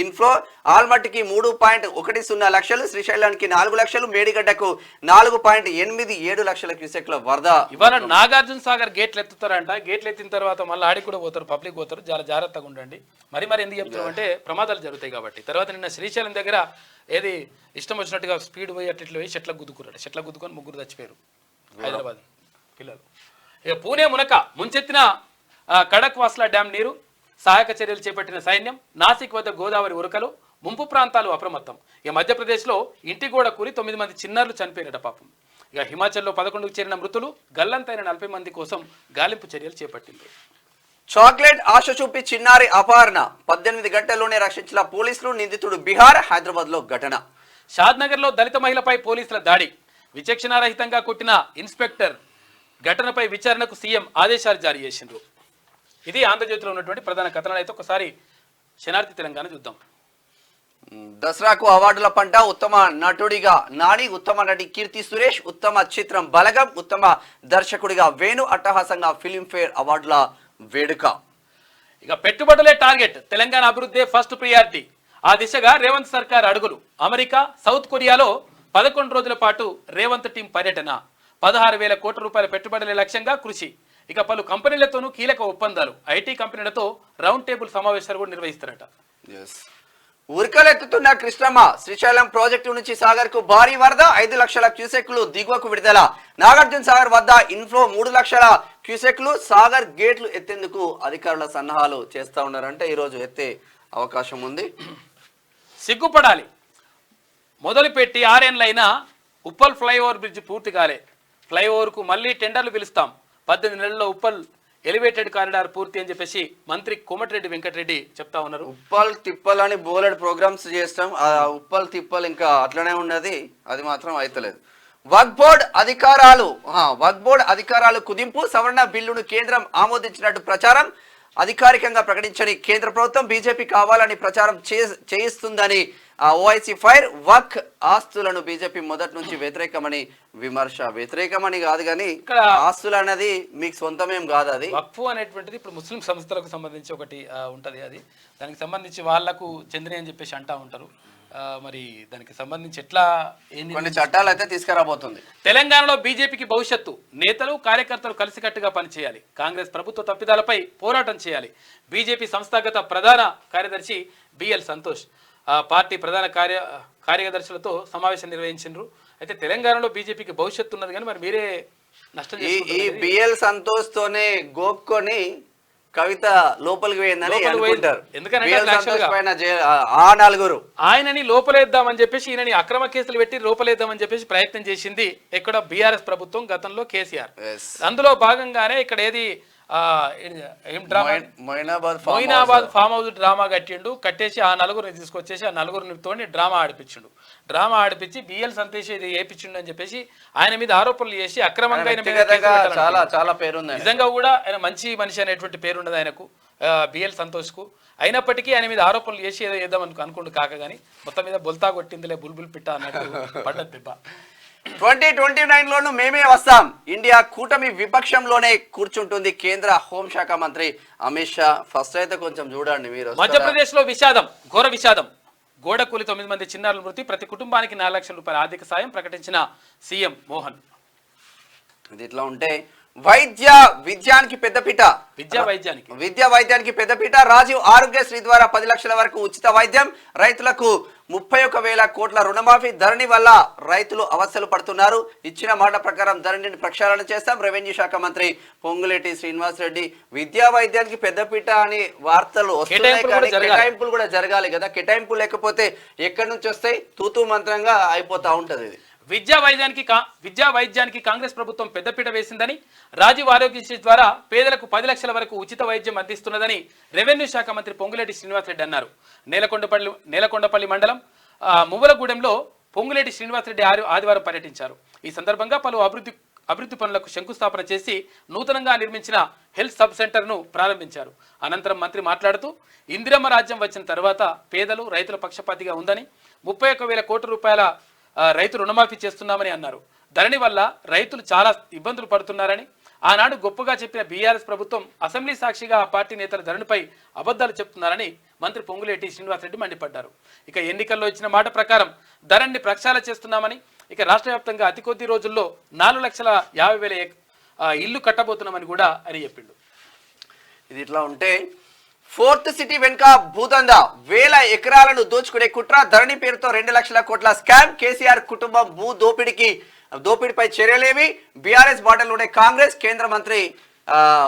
ఇన్ఫ్లో. ఆల్మట్టికి 3.10 లక్షలు, శ్రీశైలానికి 4 లక్షలు, మేడిగడ్డకు 4.87 లక్షల క్యూసెక్ల వరద. ఇవాళ నాగార్జున సాగర్ గేట్లు ఎత్తుతారంట. గేట్లు ఎత్తిన తర్వాత మళ్ళీ ఆడికి కూడా పోతారు, పబ్లిక్ పోతారు. చాలా జాగ్రత్తగా ఉండండి. మరి ఎందుకు చెప్తారు అంటే ప్రమాదాలు జరుగుతాయి కాబట్టి. తర్వాత నిన్న శ్రీశైలం దగ్గర ఏది ఇష్టం వచ్చినట్టుగా స్పీడ్ పోయి అట్లా పోయి చెట్లకు గుద్దుకున్నాడు. చెట్లకు గుద్దుకొని 3 చచ్చిపోయారు హైదరాబాద్ పిల్లలు. ఇక పూణే మునక ముంచెత్తిన కడక్ వాస్లా డ్యామ్ నీరు, సహాయక చర్యలు చేపట్టిన సైన్యం. నాసిక్ వద్ద గోదావరి ఉరకలు, ముంపు ప్రాంతాలు అప్రమత్తం. ఇక మధ్యప్రదేశ్లో ఇంటి గోడ కూలి 9 మంది చిన్నారులు చనిపోయినట పాపం. ఇక హిమాచల్లో 11కు చేరిన మృతులు, గల్లంతైన 40 మంది కోసం గాలింపు చర్యలు చేపట్టింది. చాక్లెట్ ఆశ చూపి చిన్నారి అపహరణ, 18 గంటల్లోనే రక్షించిన పోలీసులు. నిందితుడు బీహార్. హైదరాబాద్ లో ఘటన. షాద్నగర్లో దళిత మహిళపై పోలీసుల దాడి, విచక్షణారహితంగా కొట్టిన ఇన్స్పెక్టర్. ఘటనపై విచారణకు సీఎం ఆదేశాలు జారీ చేసిండ్రు. ఇది ఆంధ్రజ్యోతిలో ఉన్నటువంటి ప్రధాన కథనాలు. అయితే ఒకసారి శనార్థి తెలంగాణ చూద్దాం. దసరాకు అవార్డుల పంట. ఉత్తమ నటుడిగా నాని, ఉత్తమ నటి కీర్తి సురేష్, ఉత్తమ చిత్రం బలగం, ఉత్తమ దర్శకుడిగా వేణు. అట్టహాసంగా ఫిలింఫేర్ అవార్డుల వేడుక. ఇక పెట్టుబడులే టార్గెట్, తెలంగాణ అభివృద్ధి ఫస్ట్ ప్రియారిటీ. ఆ దిశగా రేవంత్ సర్కార్ అడుగులు. అమెరికా, సౌత్ కొరియాలో 11 రోజుల పాటు రేవంత్ టీం పర్యటన. 16,000 కోట్ల రూపాయల పెట్టుబడులే లక్ష్యంగా కృషి. ఇక పలు కంపెనీలతోనూ కీలక ఒప్పందాలు. ఐటీ కంపెనీలతో రౌండ్ టేబుల్ సమావేశాలు కూడా నిర్వహిస్తారట. ఉరకలెత్తుతున్న కృష్ణమ్మ. శ్రీశైలం ప్రాజెక్టు నుంచి సాగర్ కు భారీ వరద. 5 లక్షల క్యూసెక్లు దిగువకు విడుదల. నాగార్జున సాగర్ వద్ద ఇన్ఫ్లో 3 లక్షల క్యూసెక్లు. సాగర్ గేట్లు ఎత్తేందుకు అధికారుల సన్నాహాలు చేస్తా ఉన్నారంటే ఈ రోజు ఎత్తే అవకాశం ఉంది. సిగ్గుపడాలి, మొదలుపెట్టి 6 ఏళ్లైనా ఉప్పల్ ఫ్లైఓవర్ బ్రిడ్జ్ పూర్తి కాలే. ఫ్లైఓవర్కు మళ్ళీ టెండర్లు పిలుస్తాం. 18 నెలల్లో ఉప్పల్ ఎలివేటెడ్ కారిడార్ పూర్తి అని చెప్పేసి మంత్రి కోమటిరెడ్డి వెంకటరెడ్డి చెప్తా ఉన్నారు. ఉప్పల్ తిప్పల్ అని బోలెడ్ ప్రోగ్రామ్స్ చేస్తాం. ఆ ఉప్పల్ తిప్పల్ ఇంకా అట్లనే ఉన్నది, అది మాత్రం అయితలేదు. వక్ఫ్ బోర్డ్ అధికారాలు కుదింపు. సవరణ బిల్లును కేంద్రం ఆమోదించినట్టు ప్రచారం. అధికారికంగా ప్రకటించని కేంద్ర ప్రభుత్వం బీజేపీ కావాలని ప్రచారం చేయిస్తుందని ఓఐసీ ఫైర్. వక్ ఆస్తులను బీజేపీ మొదటి నుంచి వ్యతిరేకమని విమర్శ. వ్యతిరేకమని కాదు కానీ ఆస్తులు అనేది మీకు సొంతమేం కాదు. అది వక్ఫ్ అనేటువంటిది ఇప్పుడు ముస్లిం సంస్థలకు సంబంధించి ఒకటి ఉంటది. అది దానికి సంబంధించి వాళ్లకు చెందిన అని చెప్పేసి అంటా ఉంటారు. మరి దానికి సంబంధించి ఎట్లా కొన్ని చట్టాలు అయితే తీసుకురాబోతుంది. తెలంగాణలో బీజేపీకి భవిష్యత్తు. నేతలు కార్యకర్తలు కలిసికట్టుగా పనిచేయాలి. కాంగ్రెస్ ప్రభుత్వ తప్పిదాలపై పోరాటం చేయాలి. బీజేపీ సంస్థాగత ప్రధాన కార్యదర్శి బిఎల్ సంతోష్ పార్టీ ప్రధాన కార్యదర్శులతో సమావేశం నిర్వహించారు. అయితే తెలంగాణలో బీజేపీకి భవిష్యత్తు ఉన్నది కానీ మరి మీరే నష్టం. ఈ బిఎల్ సంతోష్ తోనే గోక్కొని కవిత లోపలికి పోయిందని అనుకుంటారు. ఎందుకంటే ఆయనని లోపలేద్దామని చెప్పేసి ఈయనని అక్రమ కేసులు పెట్టి లోపలేద్దామని చెప్పేసి ప్రయత్నం చేసింది ఎక్కడ బీఆర్ఎస్ ప్రభుత్వం, గతంలో కేసీఆర్. అందులో భాగంగానే ఇక్కడ ఏది మొయినాబాద్ ఫామ్ హౌస్ డ్రామా కట్టేసి ఆ నలుగురిని తీసుకొచ్చేసి ఆ నలుగురితో డ్రామా ఆడిపించి బిఎల్ సంతోష్ ఇది ఏపించిండు అని చెప్పేసి ఆయన మీద ఆరోపణలు చేసి అక్రమంగా చాలా పేరుంది. నిజంగా కూడా ఆయన మంచి మనిషి అనేటువంటి పేరున్నది ఆయనకు, బిఎల్ సంతోష్ కు. అయినప్పటికీ ఆయన మీద ఆరోపణలు చేసి ఏదో వేద్దాం అనుకుంటూ కాక గానీ మొత్తం మీద బొల్తా కొట్టిందిలే బుల్బుల్ పిట్ట అన్నట్టు పడ్డది దెబ్బ. 2029లోనూ మేమే వస్తాం. ఇండియా కూటమి విపక్షంలోనే కూర్చుంటుంది కేంద్ర హోంశాఖ మంత్రి అమిత్ షా. ఫస్ట్ అయితే కొంచెం చూడండి మీరు. మధ్యప్రదేశ్ లో విషాదం, ఘోర విషాదం. గోడ కూలి 9 మంది చిన్నారుల మృతి. ప్రతి కుటుంబానికి 4 లక్షల రూపాయల ఆర్థిక సాయం ప్రకటించిన సీఎం మోహన్. ఇది ఇట్లా ఉంటే విద్యానికి పెద్దపీట. విద్యా వైద్యానికి పెద్దపీట. రాజీవ్ ఆరోగ్యశ్రీ ద్వారా 10 లక్షల వరకు ఉచిత వైద్యం. రైతులకు 31,000 కోట్ల రుణమాఫీ. ధరణి వల్ల రైతులు అవస్థలు పడుతున్నారు. ఇచ్చిన మాట ప్రకారం ధరణిని ప్రక్షాళన చేస్తాం. రెవెన్యూ శాఖ మంత్రి పొంగులేటి శ్రీనివాస్ రెడ్డి. విద్యా వైద్యానికి పెద్దపీట అని వార్తలు వస్తున్నాయి కానీ కేటాయింపులు కూడా జరగాలి కదా. కేటాయింపు లేకపోతే ఎక్కడి నుంచి వస్తాయి? తూతూ మంత్రంగా అయిపోతా ఉంటది ఇది. విద్యా వైద్యానికి కాంగ్రెస్ ప్రభుత్వం పెద్దపీట వేసిందని, రాజీవ్ ఆరోగ్యశ్రీ ద్వారా పేదలకు 10 లక్షల వరకు ఉచిత వైద్యం అందిస్తున్నదని రెవెన్యూ శాఖ మంత్రి పొంగులేటి శ్రీనివాసరెడ్డి అన్నారు. నేలకొండపల్లి మండలం మువ్వలగూడెంలో పొంగులేటి శ్రీనివాసరెడ్డి ఆదివారం పర్యటించారు. ఈ సందర్భంగా పలు అభివృద్ధి పనులకు శంకుస్థాపన చేసి నూతనంగా నిర్మించిన హెల్త్ సబ్ సెంటర్ను ప్రారంభించారు. అనంతరం మంత్రి మాట్లాడుతూ ఇందిరమ్మ రాజ్యం వచ్చిన తర్వాత పేదలు రైతుల పక్షపాతిగా ఉందని, 31,000 కోట్ల రూపాయల రైతు రుణమాఫీ చేస్తున్నామని అన్నారు. ధరణి వల్ల రైతులు చాలా ఇబ్బందులు పడుతున్నారని ఆనాడు గొప్పగా చెప్పిన బీఆర్ఎస్ ప్రభుత్వం అసెంబ్లీ సాక్షిగా ఆ పార్టీ నేతల ధరణిపై అబద్ధాలు చెప్తున్నారని మంత్రి పొంగులేటి శ్రీనివాసరెడ్డి మండిపడ్డారు. ఇక ఎన్నికల్లో ఇచ్చిన మాట ప్రకారం ధరణిని ప్రక్షాళన చేస్తున్నామని, ఇక రాష్ట్ర వ్యాప్తంగా అతి కొద్ది రోజుల్లో 4,50,000 ఇల్లు కట్టబోతున్నామని కూడా అని చెప్పిండు. ఇది ఇట్లా ఉంటే ఫోర్త్ సిటీ వెనుక భూదందా, 1000 ఎకరాలను దోచుకునే కుట్ర, ధరణి పేరుతో 2 లక్షల కోట్ల స్కామ్, కేసీఆర్ కుటుంబం భూ దోపిడీపై చర్యలేవి, బీఆర్ఎస్ బాటలోనే కాంగ్రెస్. కేంద్ర మంత్రి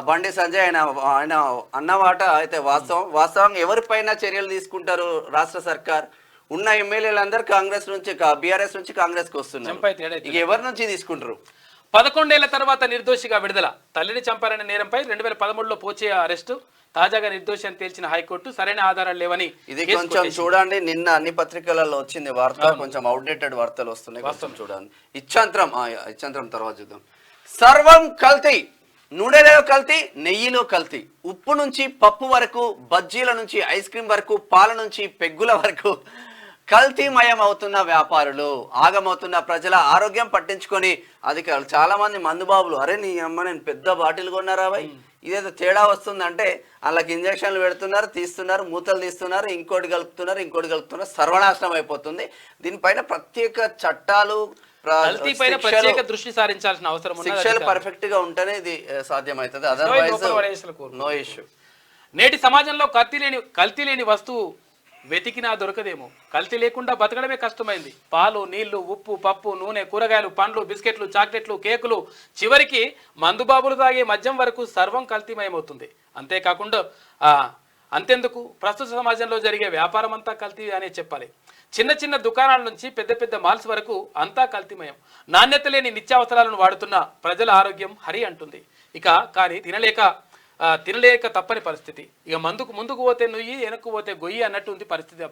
బండి సంజయ్ ఆయన అన్నమాట అయితే వాస్తవం ఎవరిపైన చర్యలు తీసుకుంటారు రాష్ట్ర సర్కార్? ఉన్న ఎమ్మెల్యేలందరూ కాంగ్రెస్ నుంచి బీఆర్ఎస్ నుంచి కాంగ్రెస్ కి వస్తున్నారు. ఇక ఎవరి నుంచి తీసుకుంటారు? 11 ఏళ్ల తర్వాత నిర్దోషిగా విడుదల, తల్లిని చంపారనే నేరంపై 2013లో పోచే అరెస్టు, తాజాగా నిర్దోషి అని తేల్చిన హైకోర్టు సరైన ఆధారాలు లేవని. ఇది కొంచెం చూడండి, నిన్న అన్ని పత్రికలలో వచ్చింది వార్త, కొంచెం అవుట్డేటెడ్ వార్తలు వస్తున్నాయి, కొంచెం చూడండి. ఇచ్చంత్రం తర్వాత చూద్దాం. సర్వం కల్తీ, నూనెలో కల్తీ, నెయ్యిలో కల్తీ, ఉప్పు నుంచి పప్పు వరకు, బజ్జీల నుంచి ఐస్ క్రీమ్ వరకు, పాల నుంచి పెగ్గుల వరకు కల్తీమయం అవుతున్న వ్యాపారులు, ఆగమవుతున్న ప్రజల ఆరోగ్యం పట్టించుకొని అధికారులు. చాలా మంది మందుబాబులు, అరే నీ అమ్మ నేను పెద్ద బాటిల్ కొన్నారా బాయ్, ఇదేదో తేడా వస్తుందంటే వాళ్ళకి ఇంజక్షన్లు పెడుతున్నారు, తీస్తున్నారు, మూతలు తీస్తున్నారు, ఇంకోటి కలుపుతున్నారు, సర్వనాశనం అయిపోతుంది. దీనిపైన ప్రత్యేక చట్టాలు, దృష్టి సారించాల్సిన అవసరం, శిక్షలు పర్ఫెక్ట్ గా ఉంటేనే ఇది సాధ్యమవుతుంది, అదర్వైజ్ నో ఇష్యూ. నేటి సమాజంలో కల్తీ లేని వస్తువు వెతికినా దొరకదేమో. కల్తీ లేకుండా బతకడమే కష్టమైంది. పాలు, నీళ్లు, ఉప్పు, పప్పు, నూనె, కూరగాయలు, పండ్లు, బిస్కెట్లు, చాక్లెట్లు, కేకులు, చివరికి మందుబాబులు తాగే మద్యం వరకు సర్వం కల్తీమయమవుతుంది. అంతెందుకు, ప్రస్తుత సమాజంలో జరిగే వ్యాపారం అంతా కల్తీ అనే చెప్పాలి. చిన్న చిన్న దుకాణాల నుంచి పెద్ద పెద్ద మాల్స్ వరకు అంతా కల్తీమయం. నాణ్యత లేని నిత్యావసరాలను వాడుతున్న ప్రజల ఆరోగ్యం హరి అంటుంది. కానీ తినలేక తప్పని పరిస్థితి. ఇక ముందుకు పోతే నుయ్యి, వెనక్కు పోతే గొయ్యి అన్నట్టు ఉంది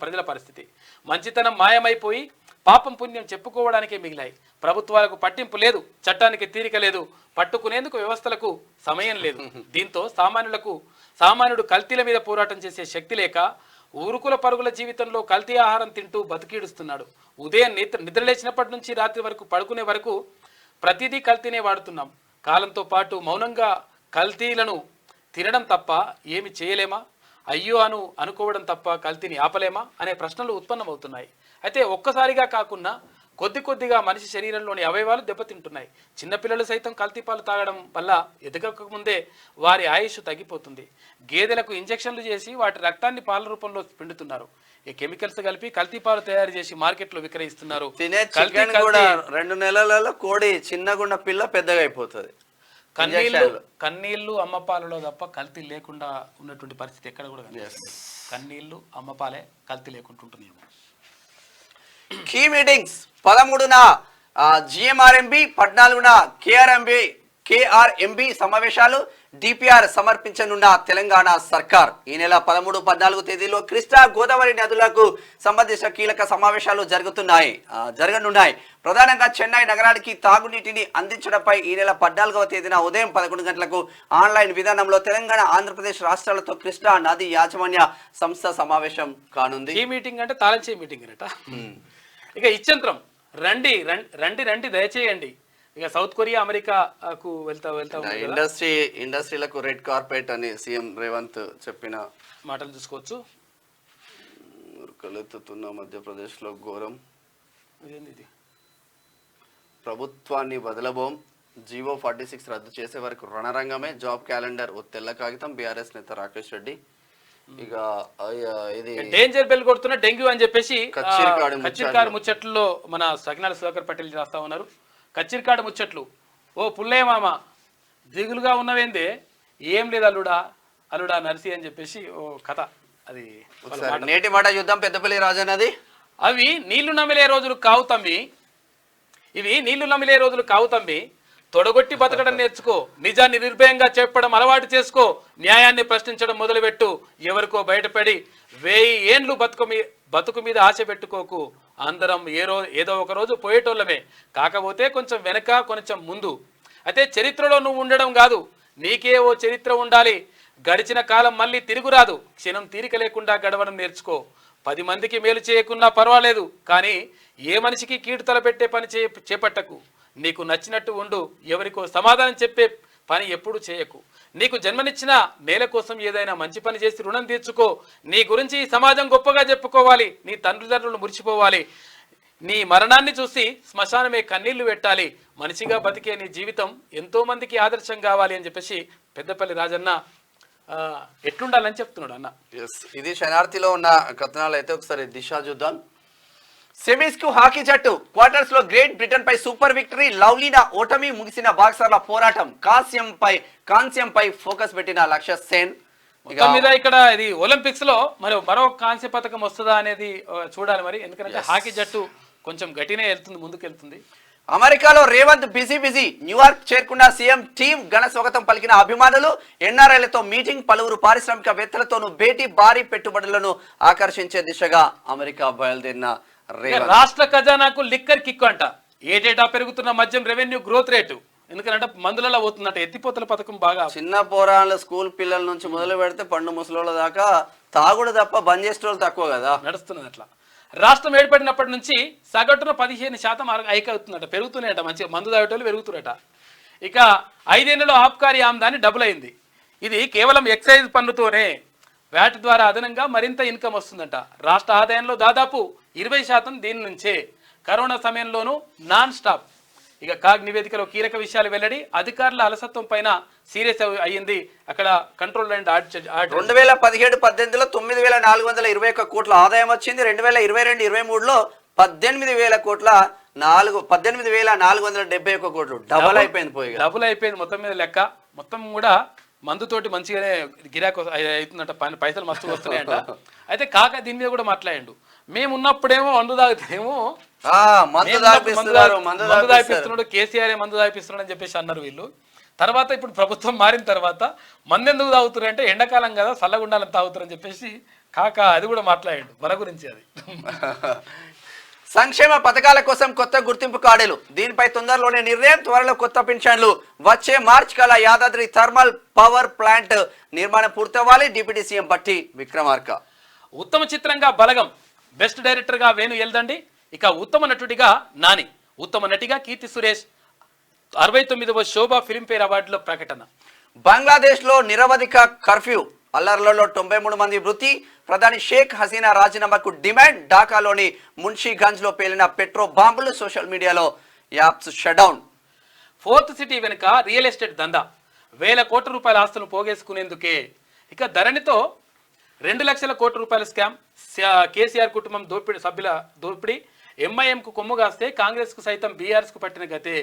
ప్రజల పరిస్థితి. మంచితనం మాయమైపోయి పాపం పుణ్యం చెప్పుకోవడానికే మిగిలాయి. ప్రభుత్వాలకు పట్టింపు లేదు, చట్టానికి తీరిక లేదు, పట్టుకునేందుకు వ్యవస్థలకు సమయం లేదు. దీంతో సామాన్యుడు కల్తీల మీద పోరాటం చేసే శక్తి లేక ఊరుకుల పరుగుల జీవితంలో కల్తీ ఆహారం తింటూ బతికీడుస్తున్నాడు. ఉదయం నిద్రలేచినప్పటి నుంచి రాత్రి వరకు పడుకునే వరకు ప్రతిదీ కల్తీనే వాడుతున్నాం. కాలంతో పాటు మౌనంగా కల్తీలను తినడం తప్ప ఏమి చేయలేమా? అయ్యో అనుకోవడం తప్ప కల్తీని ఆపలేమా అనే ప్రశ్నలు ఉత్పన్నమవుతున్నాయి. అయితే ఒక్కసారిగా కాకుండా కొద్దిగా మనిషి శరీరంలోని అవయవాలు దెబ్బతింటున్నాయి. చిన్నపిల్లలు సైతం కల్తీపాలు తాగడం వల్ల ఎదగకముందే వారి ఆయుష్ తగ్గిపోతుంది. గేదెలకు ఇంజెక్షన్లు చేసి వాటి రక్తాన్ని పాల రూపంలో పిండుతున్నారు. ఈ కెమికల్స్ కలిపి కల్తీపాలు తయారు చేసి మార్కెట్లో విక్రయిస్తున్నారు. 2 నెలలలో కోడి చిన్నగున్న పిల్ల పెద్దగా అయిపోతుంది. కన్నీళ్లు అమ్మపాలలో తప్ప కల్తీ లేకుండా ఉన్నటువంటి పరిస్థితి ఎక్కడ కూడా కనిపిస్తుంది. కన్నీళ్లు అమ్మపాలే కల్తీ లేకుండా ఉంటున్నాయి. కీ మీటింగ్స్ 13న GMRMB, 14న KRMB సమావేశాలు, DPR సమర్పించనున్న తెలంగాణ సర్కార్. ఈ నెల 13, 14 తేదీలో కృష్ణా గోదావరి నదులకు సంబంధించిన కీలక సమావేశాలు జరగనున్నాయి. ప్రధానంగా చెన్నై నగరానికి తాగునీటిని అందించడంపై ఈ నెల 14వ తేదీన ఉదయం 11 గంటలకు ఆన్లైన్ విధానంలో తెలంగాణ, ఆంధ్రప్రదేశ్ రాష్ట్రాలతో కృష్ణా నది యాజమాన్య సంస్థ సమావేశం కానుంది. ఈ మీటింగ్ అంటే తాళంచే మీటింగ్ అట. ఇక ఇచ్చంత్రం రండి దయచేయండి. ఇక సౌత్ కొరియా, అమెరికాకు వెళ్తా ఇండస్ట్రీలకు రెడ్ కార్పెట్ అని సీఎం రేవంత్ చెప్పిన మాటలు చూసుకోవచ్చు. ఉరుకలెత్తుతున్న మధ్యప్రదేశ్ లో ఘోరం. ప్రభుత్వాన్ని వదలబోం, జీవో 46 రద్దు చేసే వరకు రణరంగమే, జాబ్ క్యాలెండర్ ఓ తెల్ల కాగితం. బీఆర్ఎస్ నేత రాకేష్ రెడ్డి ఇక ఇది డేంజర్ బెల్ కొడుతున్న డెంగ్యూ అని చెప్పేసి కచ్చిరికాడు ముచ్చట్లలో మన సకినాల సుధాకర్ పటేల్ రాస్తా ఉన్నారు. కచ్చిరికాడు ముచ్చట్లు, ఓ పుల్లయ్య మామ దిగులుగా ఉన్నవేందే, ఏం లేదు అల్లుడా నర్సి అని చెప్పేసి ఓ కథ. అది నేటి మాట యుద్ధం పెద్దపల్లి రాజన్నది. ఇవి నీళ్లు నమిలే రోజులు కావు తమ్మి. తొడగొట్టి బతకడం నేర్చుకో, నిజాన్ని నిర్భయంగా చెప్పడం అలవాటు చేసుకో, న్యాయాన్ని ప్రశ్నించడం మొదలుపెట్టు. ఎవరికో బయటపడి 1000 ఏండ్లు బతుకు మీద ఆశ పెట్టుకోకు. అందరం ఏదో ఒక రోజు పోయేటోళ్ళమే, కాకపోతే కొంచెం వెనక కొంచెం ముందు. అయితే చరిత్రలో నువ్వు ఉండడం కాదు, నీకే ఓ చరిత్ర ఉండాలి. గడిచిన కాలం మళ్ళీ తిరుగురాదు, క్షణం తీరిక లేకుండా గడవడం నేర్చుకో. 10 మందికి మేలు చేయకున్నా పర్వాలేదు, కానీ ఏ మనిషికి కీడు తలపెట్టే పని చేపట్టకు. నీకు నచ్చినట్టు ఉండు. ఎవరికో సమాధానం చెప్పే పని ఎప్పుడు చేయకు. నీకు జన్మనిచ్చిన నేల కోసం ఏదైనా మంచి పని చేసి రుణం తీర్చుకో. నీ గురించి ఈ సమాజం గొప్పగా చెప్పుకోవాలి. నీ తండ్రులు మురిచిపోవాలి. నీ మరణాన్ని చూసి శ్మశానమే కన్నీళ్లు పెట్టాలి. మనిషిగా బతికే నీ జీవితం ఎంతో మందికి ఆదర్శం కావాలి అని చెప్పేసి పెద్దపల్లి రాజన్న ఎట్లుండాలని చెప్తున్నాడు అన్న. ఇది శనార్థిలో ఉన్న కథనాలు. అయితే ఒకసారి దిశ చూద్దాం. సెమీస్ కు హాకీ జట్టు క్వార్టర్స్ లో గ్రేట్ బ్రిటన్ పై సూపర్ విక్టరీ. లవ్లీనా ఓటమి ముగిసిన బాక్సర్ల పోరాటం. కాంస్యంపై ఫోకస్ పెట్టిన లక్ష్య సేన్. మీద ఇక్కడ ఇది ఒలింపిక్స్ లో మరో కాంస్య పథకం వస్తుందా అనేది చూడాలి మరి. ఎందుకంటే హాకీ జట్టు కొంచెం గట్టినే వెళ్తుంది, ముందుకు వెళ్తుంది. అమెరికాలో రేవంత్ బిజీ. న్యూయార్క్ చేరుకున్న సీఎం టీం ఘన స్వాగతం పలికిన అభిమానులు. ఎన్ఆర్ఐలతో మీటింగ్. పలువురు పారిశ్రామికవేత్తలతోనూ భేటీ. భారీ పెట్టుబడులను ఆకర్షించే దిశగా అమెరికా బయలుదేరిన రేవంత్. రాష్ట్ర ఖజానాకు లిక్కర్ కిక్ అంట. ఏటేటా పెరుగుతున్న మద్యం రెవెన్యూ గ్రోత్ రేటు. ఎందుకంటే మందులలో పోతుందట. ఎత్తిపోతల పథకం బాగా చిన్న పోరాళ్ళ స్కూల్ పిల్లల నుంచి మొదలు పెడితే పండు ముసలోళ్ళ దాకా తాగుడు తప్ప బంద్ చేసేటోళ్ళు తక్కువ కదా నడుస్తున్నది. అట్లా రాష్ట్రం ఏర్పడినప్పటి నుంచి సగటున 15% హైక్ అవుతుందట. పెరుగుతున్నాయట. మంచిగా మందు తాగేటోళ్ళు పెరుగుతున్నట. ఇక 5 ఏళ్లలో ఆబ్కారీ ఆమ్దాని డబుల్ అయింది. ఇది కేవలం ఎక్సైజ్ పన్నుతోనే. వ్యాట్ ద్వారా అదనంగా మరింత ఇన్కమ్ వస్తుందంట. రాష్ట్ర ఆదాయంలో దాదాపు 20% దీని నుంచే. కరోనా సమయంలోనూ నాన్ స్టాప్. ఇక కాగ్ నివేదికలో కీలక విషయాలు వెల్లడి. అధికారుల అలసత్వం పైన సీరియస్ అయ్యింది. అక్కడ కంట్రోల్ అండ్ 2017-18లో 9,421 కోట్ల ఆదాయం వచ్చింది. 2022-23లో 18,471 కోట్లు. డబుల్ అయిపోయింది మొత్తం మీద లెక్క. మొత్తం కూడా మందుతోటి మంచిగానే గిరాకు అవుతుందంట. పైసలు మస్తు వస్తున్నాయంట. అయితే కాక దీని మీద కూడా మాట్లాడిండు. మేము ఉన్నప్పుడేమో మందు తాగుతామేమో మందు తాగిపిస్తున్నాడు, కేసీఆర్ మందు తాగిపిస్తున్నాడు అని చెప్పేసి అన్నారు వీళ్ళు. తర్వాత ఇప్పుడు ప్రభుత్వం మారిన తర్వాత మందు ఎందుకు తాగుతున్నారు అంటే ఎండాకాలం కదా చల్లగుండాలని తాగుతారు అని చెప్పేసి కాక అది కూడా మాట్లాడాడు మన గురించి. అది సంక్షేమ పథకాల కోసం కొత్త గుర్తింపు కార్డులు. దీనిపై తొందరలోనే నిర్ణయం. త్వరలో కొత్త పెన్షన్లు. వచ్చే మార్చి కల్లా యాదాద్రి థర్మల్ పవర్ ప్లాంట్ నిర్మాణం పూర్తవ్వాలి. డిప్యూటీ సీఎం బట్టి విక్రమార్క. ఉత్తమ చిత్రంగా బలగం. బెస్ట్ డైరెక్టర్గా వేణు ఎల్దండి. ఇక ఉత్తమ నటుడిగా నాని. ఉత్తమ నటిగా కీర్తి సురేష్. 69వ శోభా ఫిల్మ్ఫేర్ అవార్డులో ప్రకటన. బంగ్లాదేశ్ లో నిరవధిక కర్ఫ్యూ. అల్లర్లలో 93 మంది మృతి. ప్రధాని షేక్ హసీనా రాజీనామాకు డిమాండ్. ఢాకాలోని మున్షీగంజ్ లో పేలిన పెట్రో బాంబులు. సోషల్ మీడియాలో యాప్స్ షట్డౌన్. ఫోర్త్ సిటీ వెనుక రియల్ ఎస్టేట్ దందా. 1,000 కోట్ల రూపాయల ఆస్తులు పోగేసుకునేందుకే. ఇక ధరణితో 2 లక్షల కోట్ల రూపాయల స్కామ్. కేసీఆర్ కుటుంబం సభ్యుల దోపిడీ. ఎంఐఎంకు కొమ్ము కాస్తే కాంగ్రెస్కు సైతం బీఆర్ఎస్కు పట్టిన గతే.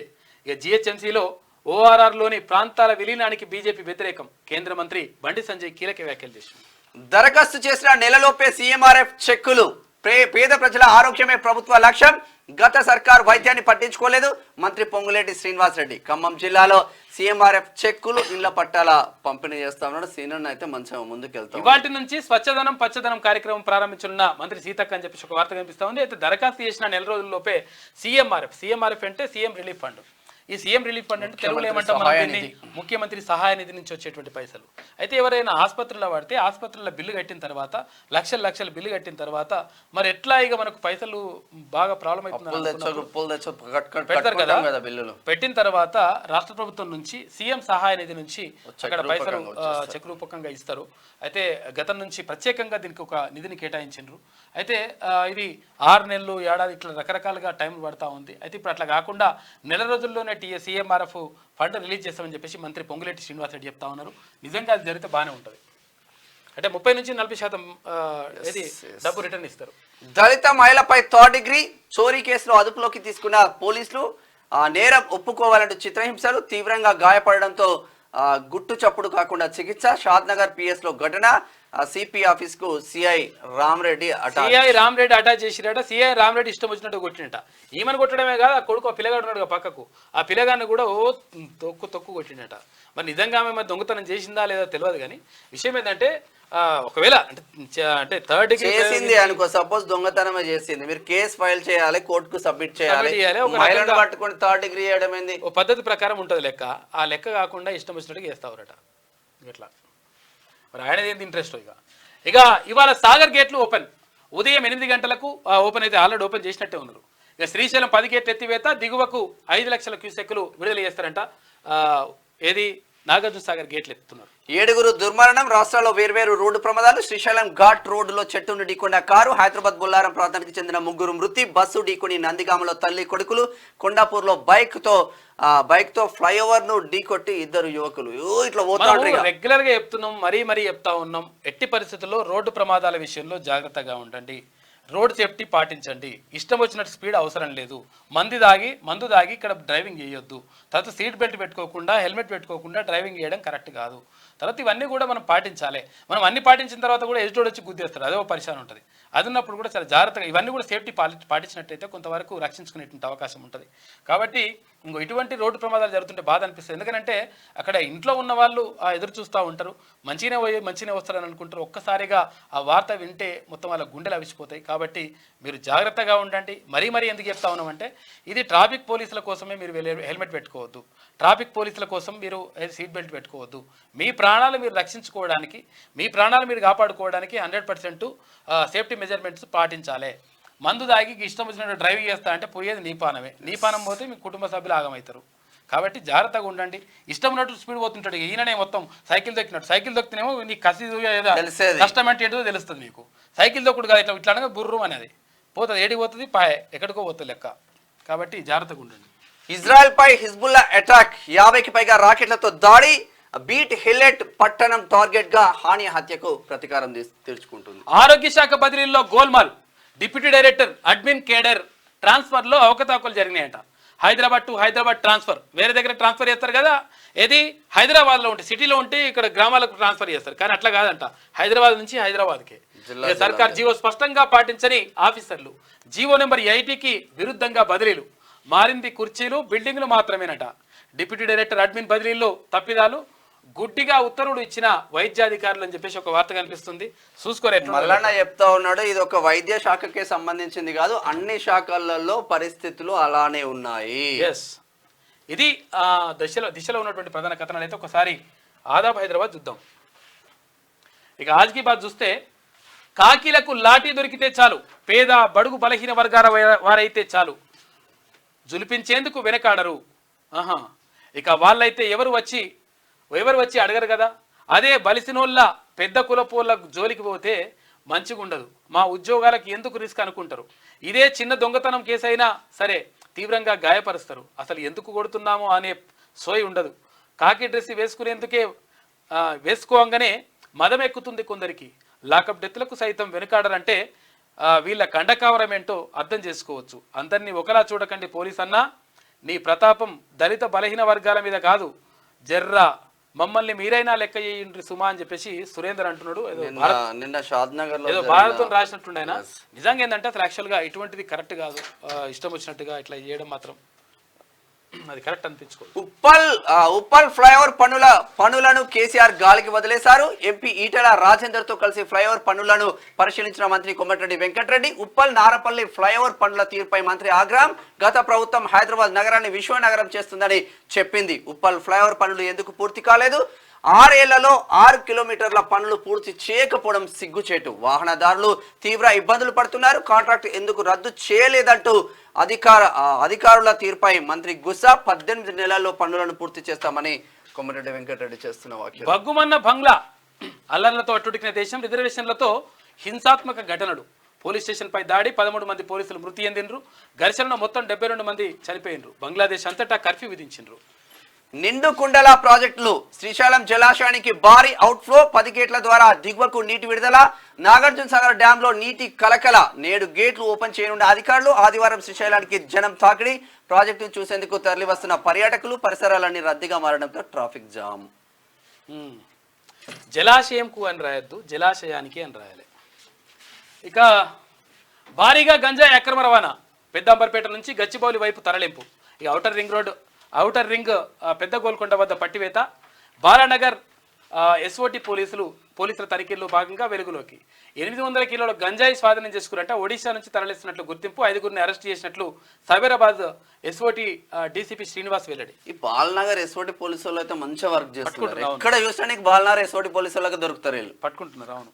ఇక జిహెచ్ఎంసీలో ఓఆర్ఆర్లోని ప్రాంతాల విలీనానికి బీజేపీ వ్యతిరేకం. కేంద్ర మంత్రి బండి సంజయ్ కీలక వ్యాఖ్యలు చేశారు. దరఖాస్తు చేసిన నెలలోపే సీఎంఆర్ఎఫ్ చెక్కులు. పేద ప్రజల ఆరోగ్యమే ప్రభుత్వ లక్ష్యం. గత సర్కార్ వైద్యాన్ని పట్టించుకోలేదు. మంత్రి పొంగులేటి శ్రీనివాస్ రెడ్డి. ఖమ్మం జిల్లాలో సీఎంఆర్ఎఫ్ చెక్కులు, ఇళ్ల పట్టాల పంపిణీ చేస్తా ఉన్నాడు. సీనియర్ అయితే మంచిగా ముందుకెళ్తాం. ఇవాటి నుంచి స్వచ్ఛదనం పచ్చదనం కార్యక్రమం ప్రారంభించనున్న మంత్రి సీతక్క అని చెప్పేసి ఒక వార్త కనిపిస్తా ఉంది. అయితే దరఖాస్తు చేసిన నెల రోజుల్లోపే సీఎంఆర్ఎఫ్ అంటే సీఎం రిలీఫ్ ఫండ్. ఈ సీఎం రిలీఫ్ ఫండ్ అంటే తెలుగులో ఏమంటాం ముఖ్యమంత్రి సహాయ నిధి నుంచి వచ్చేటువంటి పైసలు. అయితే ఎవరైనా ఆసుపత్రిలో పడితే ఆసుపత్రిలో బిల్లు కట్టిన తర్వాత లక్షల బిల్లు కట్టిన తర్వాత మరి ఎట్లా ఇక మనకు పైసలు బాగా ప్రాబ్లం అవుతుంది పెడతారు కదా. పెట్టిన తర్వాత రాష్ట్ర ప్రభుత్వం నుంచి సీఎం సహాయ నిధి నుంచి అక్కడ పైసలు చెక్ రూపకంగా ఇస్తారు. అయితే గతం నుంచి ప్రత్యేకంగా దీనికి ఒక నిధిని కేటాయించారు. అయితే ఇది 6 నెలలు ఏడాది ఇట్లా రకరకాలుగా టైం పడతా ఉంది. అయితే ఇప్పుడు అట్లా కాకుండా నెల రోజుల్లోనే సీఎంఆర్ఎఫ్ ఫండ్ రిలీజ్ చేస్తామని చెప్పేసి మంత్రి పొంగులేటి శ్రీనివాస్ రెడ్డి చెప్తా ఉన్నారు. నిజంగా అది జరిగితే బాగానే ఉంటుంది. అంటే 30-40% ఏది డబ్బు రిటర్న్ ఇస్తారు. దళిత మహిళపై 3rd డిగ్రీ చోరీ కేసులో అదుపులోకి తీసుకున్న పోలీసులు. నేరం ఒప్పుకోవాలంటూ చిత్రహింసలు. తీవ్రంగా గాయపడడంతో గుట్టు చప్పుడు కాకుండా చికిత్స. షాద్నగర్ పిఎస్ లో ఘటన. సిపి ఆఫీస్ కు సిఐ రామరెడ్డి అటాచ్ చేసిరట. సిఐ రామరెడ్డి ఇష్టం వచ్చినట్టు కొట్టినట. ఈమెను కొట్టడమే కాదు, ఆ కొడుకు పిల్లగాడు ఉన్నాడు పక్కకు, ఆ పిల్లగాన్ని కూడా తొక్కు కొట్టినట. మరి నిజంగా ఆమె దొంగతనం చేసిందా లేదా తెలియదు. కానీ విషయం ఏంటంటే ఒకవేళ అంటే 3rd డిగ్రీ చేసింది అనుకో, సపోజ్ దొంగతనమే చేసింది, మీరు కేసు ఫైల్ చేయాలి, కోర్టుకు సబ్మిట్ చేయాలి. పట్టుకొని 3rd డిగ్రీ చేయడం ఏంది? ఓ పద్ధతి ప్రకారం ఉంటుంది లెక్క. ఆ లెక్క కాకుండా ఇష్టం వచ్చినట్టుగా చేస్తావరట. ఇట్లా మరి ఆయనది ఏంది ఇంట్రెస్ట్. ఇక ఇవాళ సాగర్ గేట్లు ఓపెన్. ఉదయం 8 గంటలకు ఓపెన్ అయితే ఆల్రెడీ ఓపెన్ చేసినట్టే ఉన్నారు. ఇక శ్రీశైలం 10 గేట్ల ఎత్తివేత, దిగువకు 5 లక్షల క్యూసెక్కులు విడుదల చేస్తారంట. ఏది నాగార్జున సాగర్ గేట్లు ఎత్తుతున్నారు. 7 దుర్మరణం, రాష్ట్రాల్లో వేర్వేరు రోడ్డు ప్రమాదాలు. శ్రీశైలం ఘాట్ రోడ్డులో చెట్టును ఢీకొన్న కారు. హైదరాబాద్ బొల్లారం ప్రాంతానికి చెందిన 3 మృతి. బస్సు ఢీకొని నందిగామలో తల్లి కొడుకులు. కొండాపూర్లో బైక్ తో ఫ్లైఓవర్ ను ఢీకొట్టి 2 యువకులు. ఇట్లా రెగ్యులర్ గా చెప్తున్నాం, మరీ చెప్తా ఉన్నాం. ఎట్టి పరిస్థితుల్లో రోడ్డు ప్రమాదాల విషయంలో జాగ్రత్తగా ఉండండి, రోడ్ సేఫ్టీ పాటించండి. ఇష్టం వచ్చినట్టు స్పీడ్ అవసరం లేదు. మందు దాగి ఇక్కడ డ్రైవింగ్ చేయొద్దు. తర్వాత సీట్ బెల్ట్ పెట్టుకోకుండా, హెల్మెట్ పెట్టుకోకుండా డ్రైవింగ్ చేయడం కరెక్ట్ కాదు. తర్వాత ఇవన్నీ కూడా మనం పాటించాలి. మనం అన్ని పాటించిన తర్వాత కూడా ఎదుటోడు వచ్చి గుద్దేస్తాడు, అదే పరిశాన్ ఉంటుంది. అది ఉన్నప్పుడు కూడా చాలా జాగ్రత్తగా ఇవన్నీ కూడా సేఫ్టీ పాటించినట్టయితే కొంతవరకు రక్షించుకునేటువంటి అవకాశం ఉంటుంది. కాబట్టి ఇటువంటి రోడ్డు ప్రమాదాలు జరుగుతుంటే బాధ అనిపిస్తుంది. ఎందుకంటే అక్కడ ఇంట్లో ఉన్న వాళ్ళు ఎదురు చూస్తూ ఉంటారు, మంచిగానే వస్తారని అనుకుంటారు. ఒక్కసారిగా ఆ వార్త వింటే మొత్తం వాళ్ళ గుండెలు అవిసిపోతాయి. కాబట్టి మీరు జాగ్రత్తగా ఉండండి. మరీ ఎందుకు చెప్తా ఉన్నామంటే, ఇది ట్రాఫిక్ పోలీసుల కోసమే మీరు హెల్మెట్ పెట్టుకోవద్దు, ట్రాఫిక్ పోలీసుల కోసం మీరు సీట్ బెల్ట్ పెట్టుకోవద్దు. మీ ప్రాణాలు మీరు రక్షించుకోవడానికి, మీ ప్రాణాలు మీరు కాపాడుకోవడానికి 100% సేఫ్టీ మెజర్మెంట్స్ పాటించాలి. మందు దాగి ఇష్టం వచ్చినట్టు డ్రైవింగ్ చేస్తా అంటే పోయేది నీ పానం పోతే మీ కుటుంబ సభ్యులు ఆగమవుతారు. కాబట్టి జాగ్రత్తగా ఉండండి. ఇష్టం ఉన్నట్టు స్పీడ్ పోతుంటాడు. ఈయననే మొత్తం సైకిల్ దొక్కినేమో నీ కసి కష్టం అంటే ఏంటో తెలుస్తుంది నీకు. సైకిల్ దొక్కుడు కాదు, ఇట్లా అనగా బుర్రు అనేది పోతుంది, ఏడికి పోతుంది, ఎక్కడికో పోతుంది లెక్క. కాబట్టి జాగ్రత్తగా ఉండండి. ఇజ్రాయెల్ పై హిజ్బుల్లా అటాక్, 50కి పైగా రాకెట్లతో దాడి. బీట్ హిల్లెట్ పట్టణం టార్గెట్ గా హాని హత్యకు ప్రతీకారం తీర్చుకుంటుంది. ఆరోగ్య శాఖ బదిలీల్లో గోల్మాల్. Deputy director admin cadre transfer లో అవకతవకలు జరిగినాయంట. హైదరాబాద్ టు హైదరాబాద్ ట్రాన్స్ఫర్, వేరే దగ్గర ట్రాన్స్ఫర్ చేస్తారు కదా, ఏది హైదరాబాద్లో ఉంటే సిటీలో ఉంటే ఇక్కడ గ్రామాలకు ట్రాన్స్ఫర్ చేస్తారు. కానీ అట్లా కాదంట, హైదరాబాద్ నుంచి హైదరాబాద్కే. సర్కార్ జీవో స్పష్టంగా పాటించని ఆఫీసర్లు, జీవో నెంబర్ 80కి విరుద్ధంగా బదిలీలు. మారింది కుర్చీలు, బిల్డింగ్లు మాత్రమేనట. డిప్యూటీ డైరెక్టర్ అడ్మిన్ బదిలీల్లో తప్పిదాలు, గుడ్డిగా ఉత్తర్వులు ఇచ్చిన వైద్యాధికారులు అని చెప్పేసి ఒక వార్త కనిపిస్తుంది. చూసుకోరే మల్లన్న చెప్తా ఉన్నాడు, ఇది ఒక వైద్య శాఖకే సంబంధించింది కాదు, అన్ని శాఖలలో పరిస్థితులు అలానే ఉన్నాయి. ఇది దిశలో ఉన్నటువంటి ప్రధాన కథనాలు. అయితే ఒకసారి ఆదాబ్ హైదరాబాద్ చూద్దాం. ఇక ఆజ్కి బాద్ చూస్తే, కాకీలకు లాఠీ దొరికితే చాలు, పేద బడుగు బలహీన వర్గాల వారైతే చాలు, జులిపించేందుకు వెనకాడరు. ఇక వాళ్ళైతే ఎవరు వచ్చి అడగరు కదా. అదే బలిసినోళ్ళ పెద్ద కులపోళ్ళ జోలికి పోతే మంచిగా ఉండదు. మా ఉద్యోగాలకు ఎందుకు రిస్క్ అనుకుంటారు. ఇదే చిన్న దొంగతనం కేసు అయినా సరే తీవ్రంగా గాయపరుస్తారు. అసలు ఎందుకు కొడుతున్నామో అనే సోయి ఉండదు. కాకి డ్రెస్ వేసుకోగానే మదం ఎక్కుతుంది కొందరికి. లాకప్ డెత్లకు సైతం వెనుకాడరంటే వీళ్ళ కండకావరం ఏంటో అర్థం చేసుకోవచ్చు. అందరినీ ఒకలా చూడకండి పోలీస్ అన్నా, నీ ప్రతాపం దళిత బలహీన వర్గాల మీద కాదు, జర్రా మమ్మల్ని మీరైనా లెక్క చేయండి సుమా అని చెప్పేసి సురేందర్ అంటున్నాడు. నిన్న షాద్నగర్ లో ఏదో భారతం రాసినట్టుండే ఆయన. నిజంగా ఏంటంటే అసలు యాక్చువల్గా ఇటువంటిది కరెక్ట్ కాదు. ఇష్టం వచ్చినట్టుగా ఇట్లా చేయడం మాత్రం అది కరెక్ట్ అనిపించుకో. ఉప్పల్ ఫ్లైఓవర్ పనులను కేసీఆర్ గాలికి వదిలేశారు. ఎంపీ ఈటెల రాజేందర్ తో కలిసి ఫ్లైఓవర్ పనులను పరిశీలించిన మంత్రి కోమటిరెడ్డి వెంకటరెడ్డి. ఉప్పల్ నారపల్లి ఫ్లైఓవర్ పనుల తీరుపై మంత్రి ఆగ్రహం. గత ప్రభుత్వం హైదరాబాద్ నగరాన్ని విశ్వనగరం చేస్తుందని చెప్పింది. ఉప్పల్ ఫ్లైఓవర్ పనులు ఎందుకు పూర్తి కాలేదు? 6 ఏళ్లలో 6 కిలోమీటర్ల పనులు పూర్తి చేయకపోవడం సిగ్గుచేటు. వాహనదారులు తీవ్ర ఇబ్బందులు పడుతున్నారు. కాంట్రాక్ట్ ఎందుకు రద్దు చేయలేదంటూ అధికారుల తీరుపై మంత్రి గుస్సా. 18 నెలల్లో పనులను పూర్తి చేస్తామని కోమటిరెడ్డి వెంకటరెడ్డి చేస్తున్న వ్యాఖ్యలు. బగ్గుమన్న బంగ్లా అల్లర్లతో అట్టుడికిన దేశం, రిజర్వేషన్లతో హింసాత్మక ఘటనలు. పోలీస్ స్టేషన్ పై దాడి, 13 మంది పోలీసులు మృతి చెందిండ్రు. ఘర్షణలో మొత్తం 72 మంది చనిపోయినరు. బంగ్లాదేశ్ అంతటా కర్ఫ్యూ విధించిండ్రు. నిండు కుండల ప్రాజెక్టులు. శ్రీశైలం జలాశయానికి భారీ అవుట్ఫ్లో, 10 గేట్ల ద్వారా దిగువకు నీటి విడుదల. నాగార్జున సాగర్ డ్యామ్ లో నీటి కలకల. నేడు గేట్లు ఓపెన్ చేయనున్న అధికారులు. ఆదివారం శ్రీశైలానికి జనం తాకిడి. ప్రాజెక్టును చూసేందుకు తరలి వస్తున్న పర్యాటకులు. పరిసరాలన్నీ రద్దీగా మారడంతో ట్రాఫిక్ జామ్. జలాశయంకు అని రాయొద్దు, జలాశయానికి అని రాయాలి. ఇక భారీగా గంజాయి అక్రమ రవాణా. పెద్దాంబర్పేట నుంచి గచ్చిబౌలి వైపు తరలింపు. ఇక ఔటర్ రింగ్ పెద్ద గోల్కొండ వద్ద పట్టివేత. బాలానగర్ ఎస్ఓటి పోలీసుల తనిఖీల్లో భాగంగా వెలుగులోకి. 800 కిలోల గంజాయి స్వాధీనం చేసుకున్నట్ట. ఒడిశా నుంచి తరలిస్తున్నట్లు గుర్తింపు. 5గురిని అరెస్ట్ చేసినట్లు సైబరాబాద్ ఎస్ఓటి డీసీపీ శ్రీనివాస్ వెల్లడి. ఈ బాలనగర్ ఎస్ఓటి పోలీసులు అయితే మంచిగా వర్క్ చేస్తున్నారు. ఎక్కడ చూసానికి బాలనగర్ ఎస్ఓటి పోలీసులకు దొరుకుతారు, వీళ్ళు పట్టుకుంటున్నారు. అవును.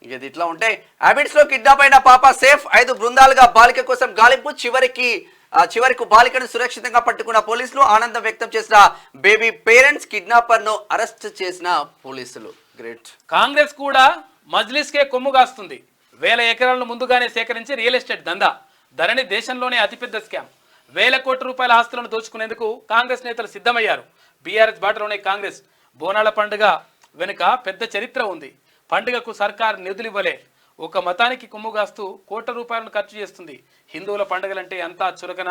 ఇది ఇట్లా ఉంటే హ్యాబిట్స్ లో కిడ్నాప్ అయిన పాప సేఫ్ 5 బృందాలుగా బాలిక కోసం గాలింపు చివరికి బాలికను సురక్షితంగా పట్టుకున్న పోలీసులు ఆనందం వ్యక్తం చేసిన బేబీ పేరెంట్స్ కిడ్నాపర్ ను అరెస్ట్ చేసిన పోలీసులు గ్రేట్. కాంగ్రెస్ కూడా మజ్లిస్కే కొమ్ము కాస్తుంది. 1000 ఎకరాలను ముందుగానే సేకరించి రియల్ ఎస్టేట్ దందా. ధరణి దేశంలోనే అతిపెద్ద స్కామ్. 1000 కోట్ల రూపాయల ఆస్తులను దోచుకునేందుకు కాంగ్రెస్ నేతలు సిద్ధమయ్యారు. బీఆర్ఎస్ బాటలోనే కాంగ్రెస్. బోనాల పండుగ వెనుక పెద్ద చరిత్ర ఉంది. పండుగకు సర్కార్ నిధులు ఇవ్వలే. ఒక మతానికి కొమ్ముగాస్తూ కోట్ల రూపాయలను ఖర్చు చేస్తుంది. హిందువుల పండుగలంటే అంతా చురకన.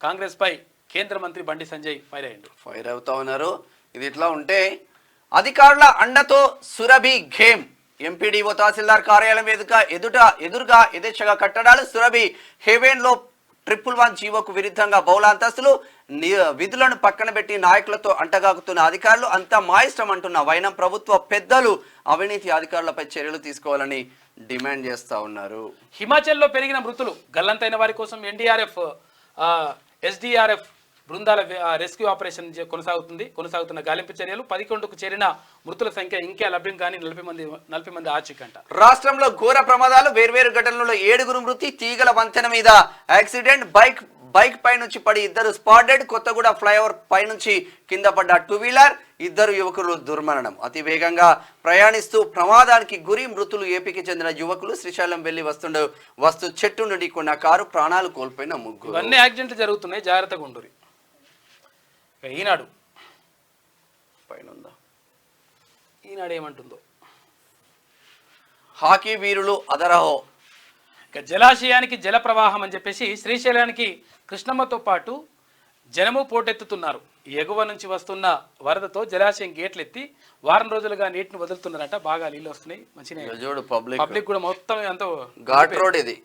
కాంగ్రెస్ పై కేంద్ర మంత్రి బండి సంజయ్ ఫైర్ అవుతా ఉన్నారు. ఇది ఇట్లా ఉంటే అధికారుల అండతో సురభి గేమ్. ఎంపీడీఓ తహసీల్దార్ కార్యాలయం ఎదురుగా యథేచ్ఛగా కట్టడాలు. సురభి హెవెన్ లో 111 జీవోకు విరుద్ధంగా బహుళ అంతస్తులు. విధులను పక్కన పెట్టి నాయకులతో అంటగాకుతున్న అధికారులు. అంతా మా ఇష్టం అంటున్న వైనం ప్రభుత్వ పెద్దలు అవినీతి అధికారులపై చర్యలు తీసుకోవాలని డిమాండ్ చేస్తా ఉన్నారు. హిమాచల్లో పెరిగిన మృతులు. గల్లంతైన వారి కోసం ఎన్డీఆర్ఎఫ్ ఎస్డీఆర్ఎఫ్ బృందాల రెస్క్యూ ఆపరేషన్ కొనసాగుతున్న గాలింపు చర్యలు. 11కు చేరిన మృతుల సంఖ్య ఇంకా లభ్యం కానీ 40 మంది ఆచూకంట. రాష్ట్రంలో ఘోర ప్రమాదాలు. వేర్వేరు ఘటనలలో 7 మృతి. తీగల వంతెన మీద యాక్సిడెంట్. బైక్ పై నుంచి పడి 2 స్పాటెడ్. కొత్తగూడ ఫ్లైఓవర్ పై నుంచి కింద పడ్డ 2 వీలర్. 2 యువకులు దుర్మరణం. అతి వేగంగా ప్రయాణిస్తూ ప్రమాదానికి గురి. మృతులు ఏపీకి చెందిన యువకులు. శ్రీశైలం వెళ్లి వస్తూ చెట్టు నుండి కొన్న కారు. ప్రాణాలు కోల్పోయిన 3. ఇవన్నీ యాక్సిడెంట్లు జరుగుతున్నాయి, జాగ్రత్తగా ఉండురి. ఈనాడు ఏమంటుందో. హాకీ వీరులు అదరహో. ఇక జలాశయానికి జల ప్రవాహం అని చెప్పేసి శ్రీశైలానికి కృష్ణమ్మతో పాటు జనము పోటెత్తుతున్నారు. ఎగువ నుంచి వస్తున్న వరదతో జలాశయం గేట్లు ఎత్తి వారం రోజులుగా నీటిని వదులుతున్నారట. బాగా నీళ్ళు వస్తున్నాయి. మంచిగా పబ్లిక్ కూడా మొత్తం ఎంతో ఘాట్ రోడ్ ఇది.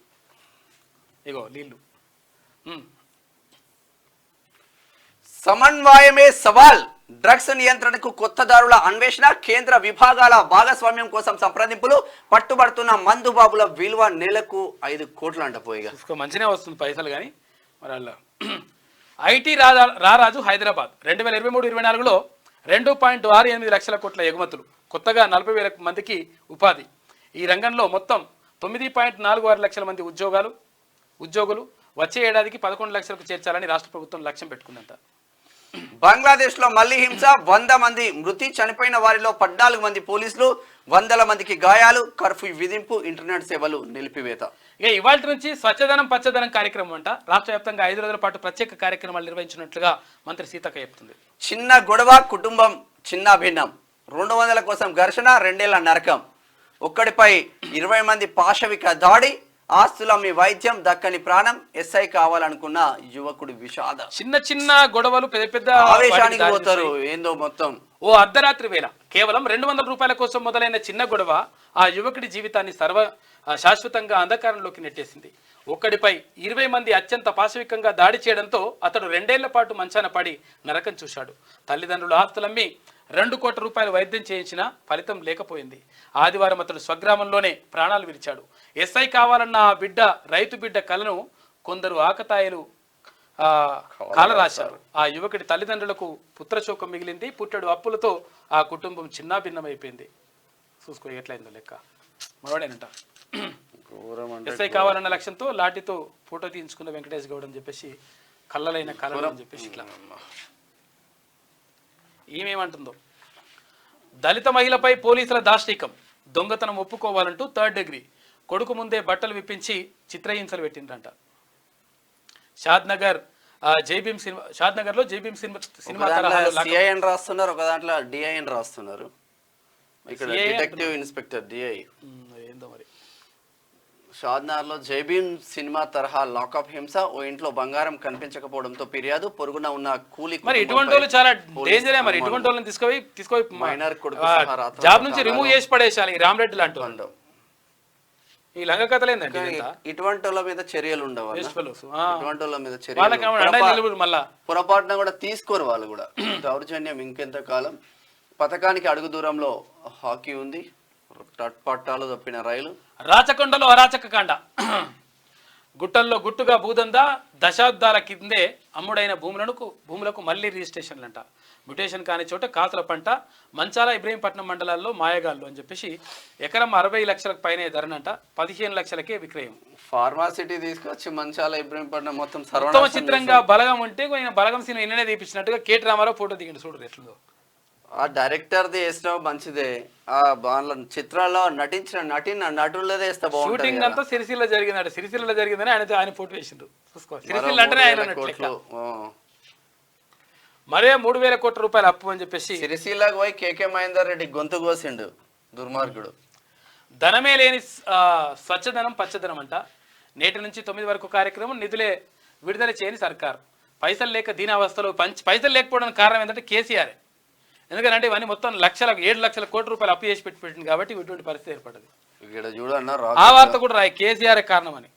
ఇగో నీళ్ళు. సమన్వయమే సవాల్. డ్రగ్స్ నియంత్రణకు కొత్త దారుల అన్వేషణ. కేంద్ర విభాగాల భాగస్వామ్యం కోసం సంప్రదింపులు. పట్టుబడుతున్న మందుబాబుల విలువ నెలకు 5 కోట్లు అంట. పోయిగా మంచిగా వస్తుంది పైసలు కానీ మరి అలా. ఐటీ రారాజు హైదరాబాద్. 2023-24లో 2.68 లక్షల కోట్ల ఎగుమతులు. కొత్తగా 40,000 మందికి ఉపాధి. ఈ రంగంలో మొత్తం 9.46 లక్షల మంది ఉద్యోగులు. వచ్చే ఏడాదికి 11 లక్షలకు చేర్చాలని రాష్ట్ర ప్రభుత్వం లక్ష్యం పెట్టుకుందంట. బంగ్లాదేశ్ లో మళ్లీ హింస. 100 మంది మృతి. చనిపోయిన వారిలో 14 మంది పోలీసులు. వందల మందికి గాయాలు. కర్ఫ్యూ విధింపు. ఇంటర్నెట్ సేవలు నిలిపివేత. ఇక ఇవాళ నుంచి స్వచ్ఛదనం పచ్చదనం కార్యక్రమం అంట. రాష్ట్ర వ్యాప్తంగా 5 రోజుల పాటు ప్రత్యేక కార్యక్రమాలు నిర్వహించినట్లుగా మంత్రి సీతక్క చెప్తుంది. చిన్న గొడవ కుటుంబం చిన్న భిన్నం. 200 కోసం ఘర్షణ. 2 ఏళ్ల నరకం. ఒక్కడిపై 20 మంది పాశవిక దాడి. ఆస్తులమ్మి వైద్యం దక్కని ప్రాణం. ఎస్ఐ కావాలనుకున్న యువకుడు విషాద. చిన్న గొడవలు పెద్ద ఆవేశానికి పోతారు ఏందో మొత్తం. ఓ అర్ధరాత్రి వేళ కేవలం 200 రూపాయల కోసం మొదలైన చిన్న గొడవ ఆ యువకుడి జీవితాన్ని శాశ్వతంగా అంధకారంలోకి నెట్టేసింది. ఒక్కడిపై 20 మంది అత్యంత పాశవికంగా దాడి చేయడంతో అతడు 2 ఏళ్ల పాటు మంచాన పడి నరకం చూశాడు. తల్లిదండ్రులు ఆస్తులమ్మి 2 కోట్ల రూపాయలు వైద్యం చేయించినా ఫలితం లేకపోయింది. ఆదివారం అతడు స్వగ్రామంలోనే ప్రాణాలు విడిచాడు. ఎస్ఐ కావాలన్న రైతు బిడ్డ కలను కొందరు ఆకతాయిలు కాలరాశారు. ఆ యువకుడి తల్లిదండ్రులకు పుత్రశోకం మిగిలింది. పుట్టడు అప్పులతో ఆ కుటుంబం చిన్నాభిన్నమైపోయింది. చూసుకో ఎట్లయిందో లెక్క. మనవాడేనంట. ఎస్ఐ కావాలన్న లక్ష్యంతో లాఠీతో ఫోటో తీయించుకున్న వెంకటేష్ గౌడ్ అని చెప్పేసి కళ్ళలైన కళలు అని చెప్పేసి ఇట్లా. ఈమెమంటుందో. దళిత మహిళపై పోలీసుల దాష్టీకం. దొంగతనం ఒప్పుకోవాలంటూ 3rd డిగ్రీ. కొడుకు ముందే బట్టలు విప్పించి చిత్రహింసలు పెట్టిండ్రంట. షాద్నగర్ లో జైభీం సినిమా రాస్తున్నారు. ఒక దాంట్లో డిఐఎన్ రాస్తున్నారు. ఇక్కడ డిటెక్టివ్ ఇన్స్పెక్టర్ డిఐ ఏందో మరి. షాద్నగర్ లో జైభీం సినిమా తరహా లాకప్ హింస. ఓ ఇంట్లో బంగారం కనిపించకపోవడంతో ఫిర్యాదు. పొరుగున ఉన్న కూలి. మరి ఇటువంటి వాళ్ళు చాలా డేంజరే. మరి ఇటువంటి వాళ్ళని తీసుకొని మైనర్ కొడుకు జాబ్ నుంచి రిమూవ్ చేసి పడేసాలి. రామరెడ్డి లాంటి వాళ్ళు. ఈ లంగ కథలు ఏంటంటే ఇటువంటి వాళ్ళ మీద చర్యలు ఉండవు. ఇటువంటి వాళ్ళ మీద చర్యలు పొరపాటున కూడా తీసుకోరు వాళ్ళు కూడా. దౌర్జన్యం ఇంకెంత కాలం. పథకానికి అడుగు దూరంలో హాకీ ఉంది. పట్టాలు తప్పిన రైలు. రాచకొండలో అరాచక కాండ. గుట్టల్లో గుట్టుగా భూదందా దశాబ్దాల కిందే అమ్ముడైన భూములకు మళ్ళీ రిజిస్ట్రేషన్లు అంట. మ్యుటేషన్ కాని చోట కాసుల పంట. మంచాల ఇబ్రహీంపట్నం మండలాల్లో మాయగాళ్ళు అని చెప్పేసి ఎకరం 60 లక్షలకు పైనే ధరనంట. 15 లక్షలకే విక్రయం. ఫార్మాసిటీ తీసుకొచ్చి మంచాల ఇబ్రహీంపట్నం మొత్తం ఉత్తమ చిత్రంగా బలగం ఉంటే ఆయన బలగం సినిమా నిన్ననే తీపించినట్టుగా కేటీ రామారావు ఫోటో దిగండి చూడరు ఎట్లుందో. ఆ డైరెక్టర్ది వేసినా మంచిదే, ఆ బాగా చిత్రాల్లో నటించిన నటులదే వేస్తే షూటింగ్ అంతా సిరిసిల్ల జరిగిందట. సిరిసిల్ల జరిగిందని ఆయన ఫోటో వేసిండ్రు. చూసుకో సిరిసిల్ల అంటేనే ఆయన మరే 3,000 కోట్ల రూపాయలు అప్పు అని చెప్పేసి సిరిసిల్లకు పోయి కేకే మహేందర్ రెడ్డి గొంతు కోసిండు దుర్మార్గుడు. ధనమే లేని స్వచ్ఛధనం పచ్చదనం అంట. నేటి నుంచి 9 వరకు కార్యక్రమం. నిధులే విడుదల చేయని సర్కార్. పైసలు లేక దీనావస్థలో పైసలు లేకపోవడానికి కారణం ఏంటంటే కేసీఆర్. ఎందుకంటే ఇవన్నీ మొత్తం 7 లక్షల కోట్ల రూపాయలు అప్పు చేసి పెట్టింది కాబట్టి ఇటువంటి పరిస్థితి ఏర్పడ్డది. ఇక్కడ చూడన్నా ఆ వార్త కూడా రాయి కేసీఆర్ కారణమని.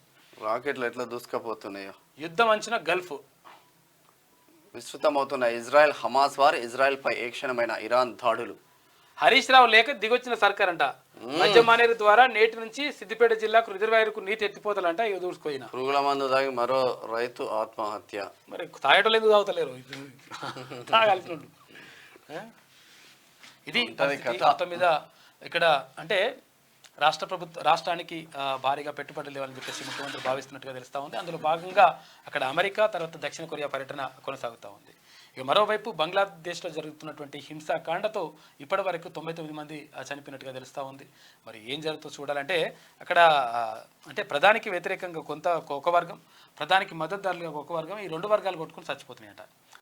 రాకెట్లు ఎట్లా దూసుకపోతున్నాయో. యుద్ధం అంచిన గల్ఫ్ విస్తృతమవుతున్న ఇజ్రాయెల్ హమాస్ వార్. ఇజ్రాయెల్ పై ఏక్షణమైన ఇరాన్ దాడులు. హరీష్ రావు లేక దిగొచ్చిన సర్కార్ అంట. మధ్య మానేరు ద్వారా నేటి నుంచి సిద్దిపేట జిల్లాకు రిజర్వాయర్కు నీటి ఎత్తిపోతలంట. ఇవి దూసుకుపోయిన పురుగుల మందు తాగి మరో రైతు ఆత్మహత్య. మరి తాగటం ఎందుకు తాగుతలేరు తాగాల్సిన. ఇది మొత్తం మీద ఇక్కడ అంటే రాష్ట్రానికి భారీగా పెట్టుబడులు లేవని చెప్పేసి ముఖ్యమంత్రి భావిస్తున్నట్టుగా తెలుస్తూ ఉంది. అందులో భాగంగా అక్కడ అమెరికా తర్వాత దక్షిణ కొరియా పర్యటన కొనసాగుతూ ఉంది. ఇక మరోవైపు బంగ్లాదేశ్లో జరుగుతున్నటువంటి హింసాకాండతో ఇప్పటి వరకు 99 మంది చనిపోయినట్టుగా తెలుస్తూ ఉంది. మరి ఏం జరుగుతుందో చూడాలంటే అక్కడ అంటే ప్రధానికి వ్యతిరేకంగా ఒక వర్గం, ప్రధానికి మద్దతుదారులుగా ఒక వర్గం, ఈ 2 వర్గాలు కొట్టుకుని చచ్చిపోతున్నాయట.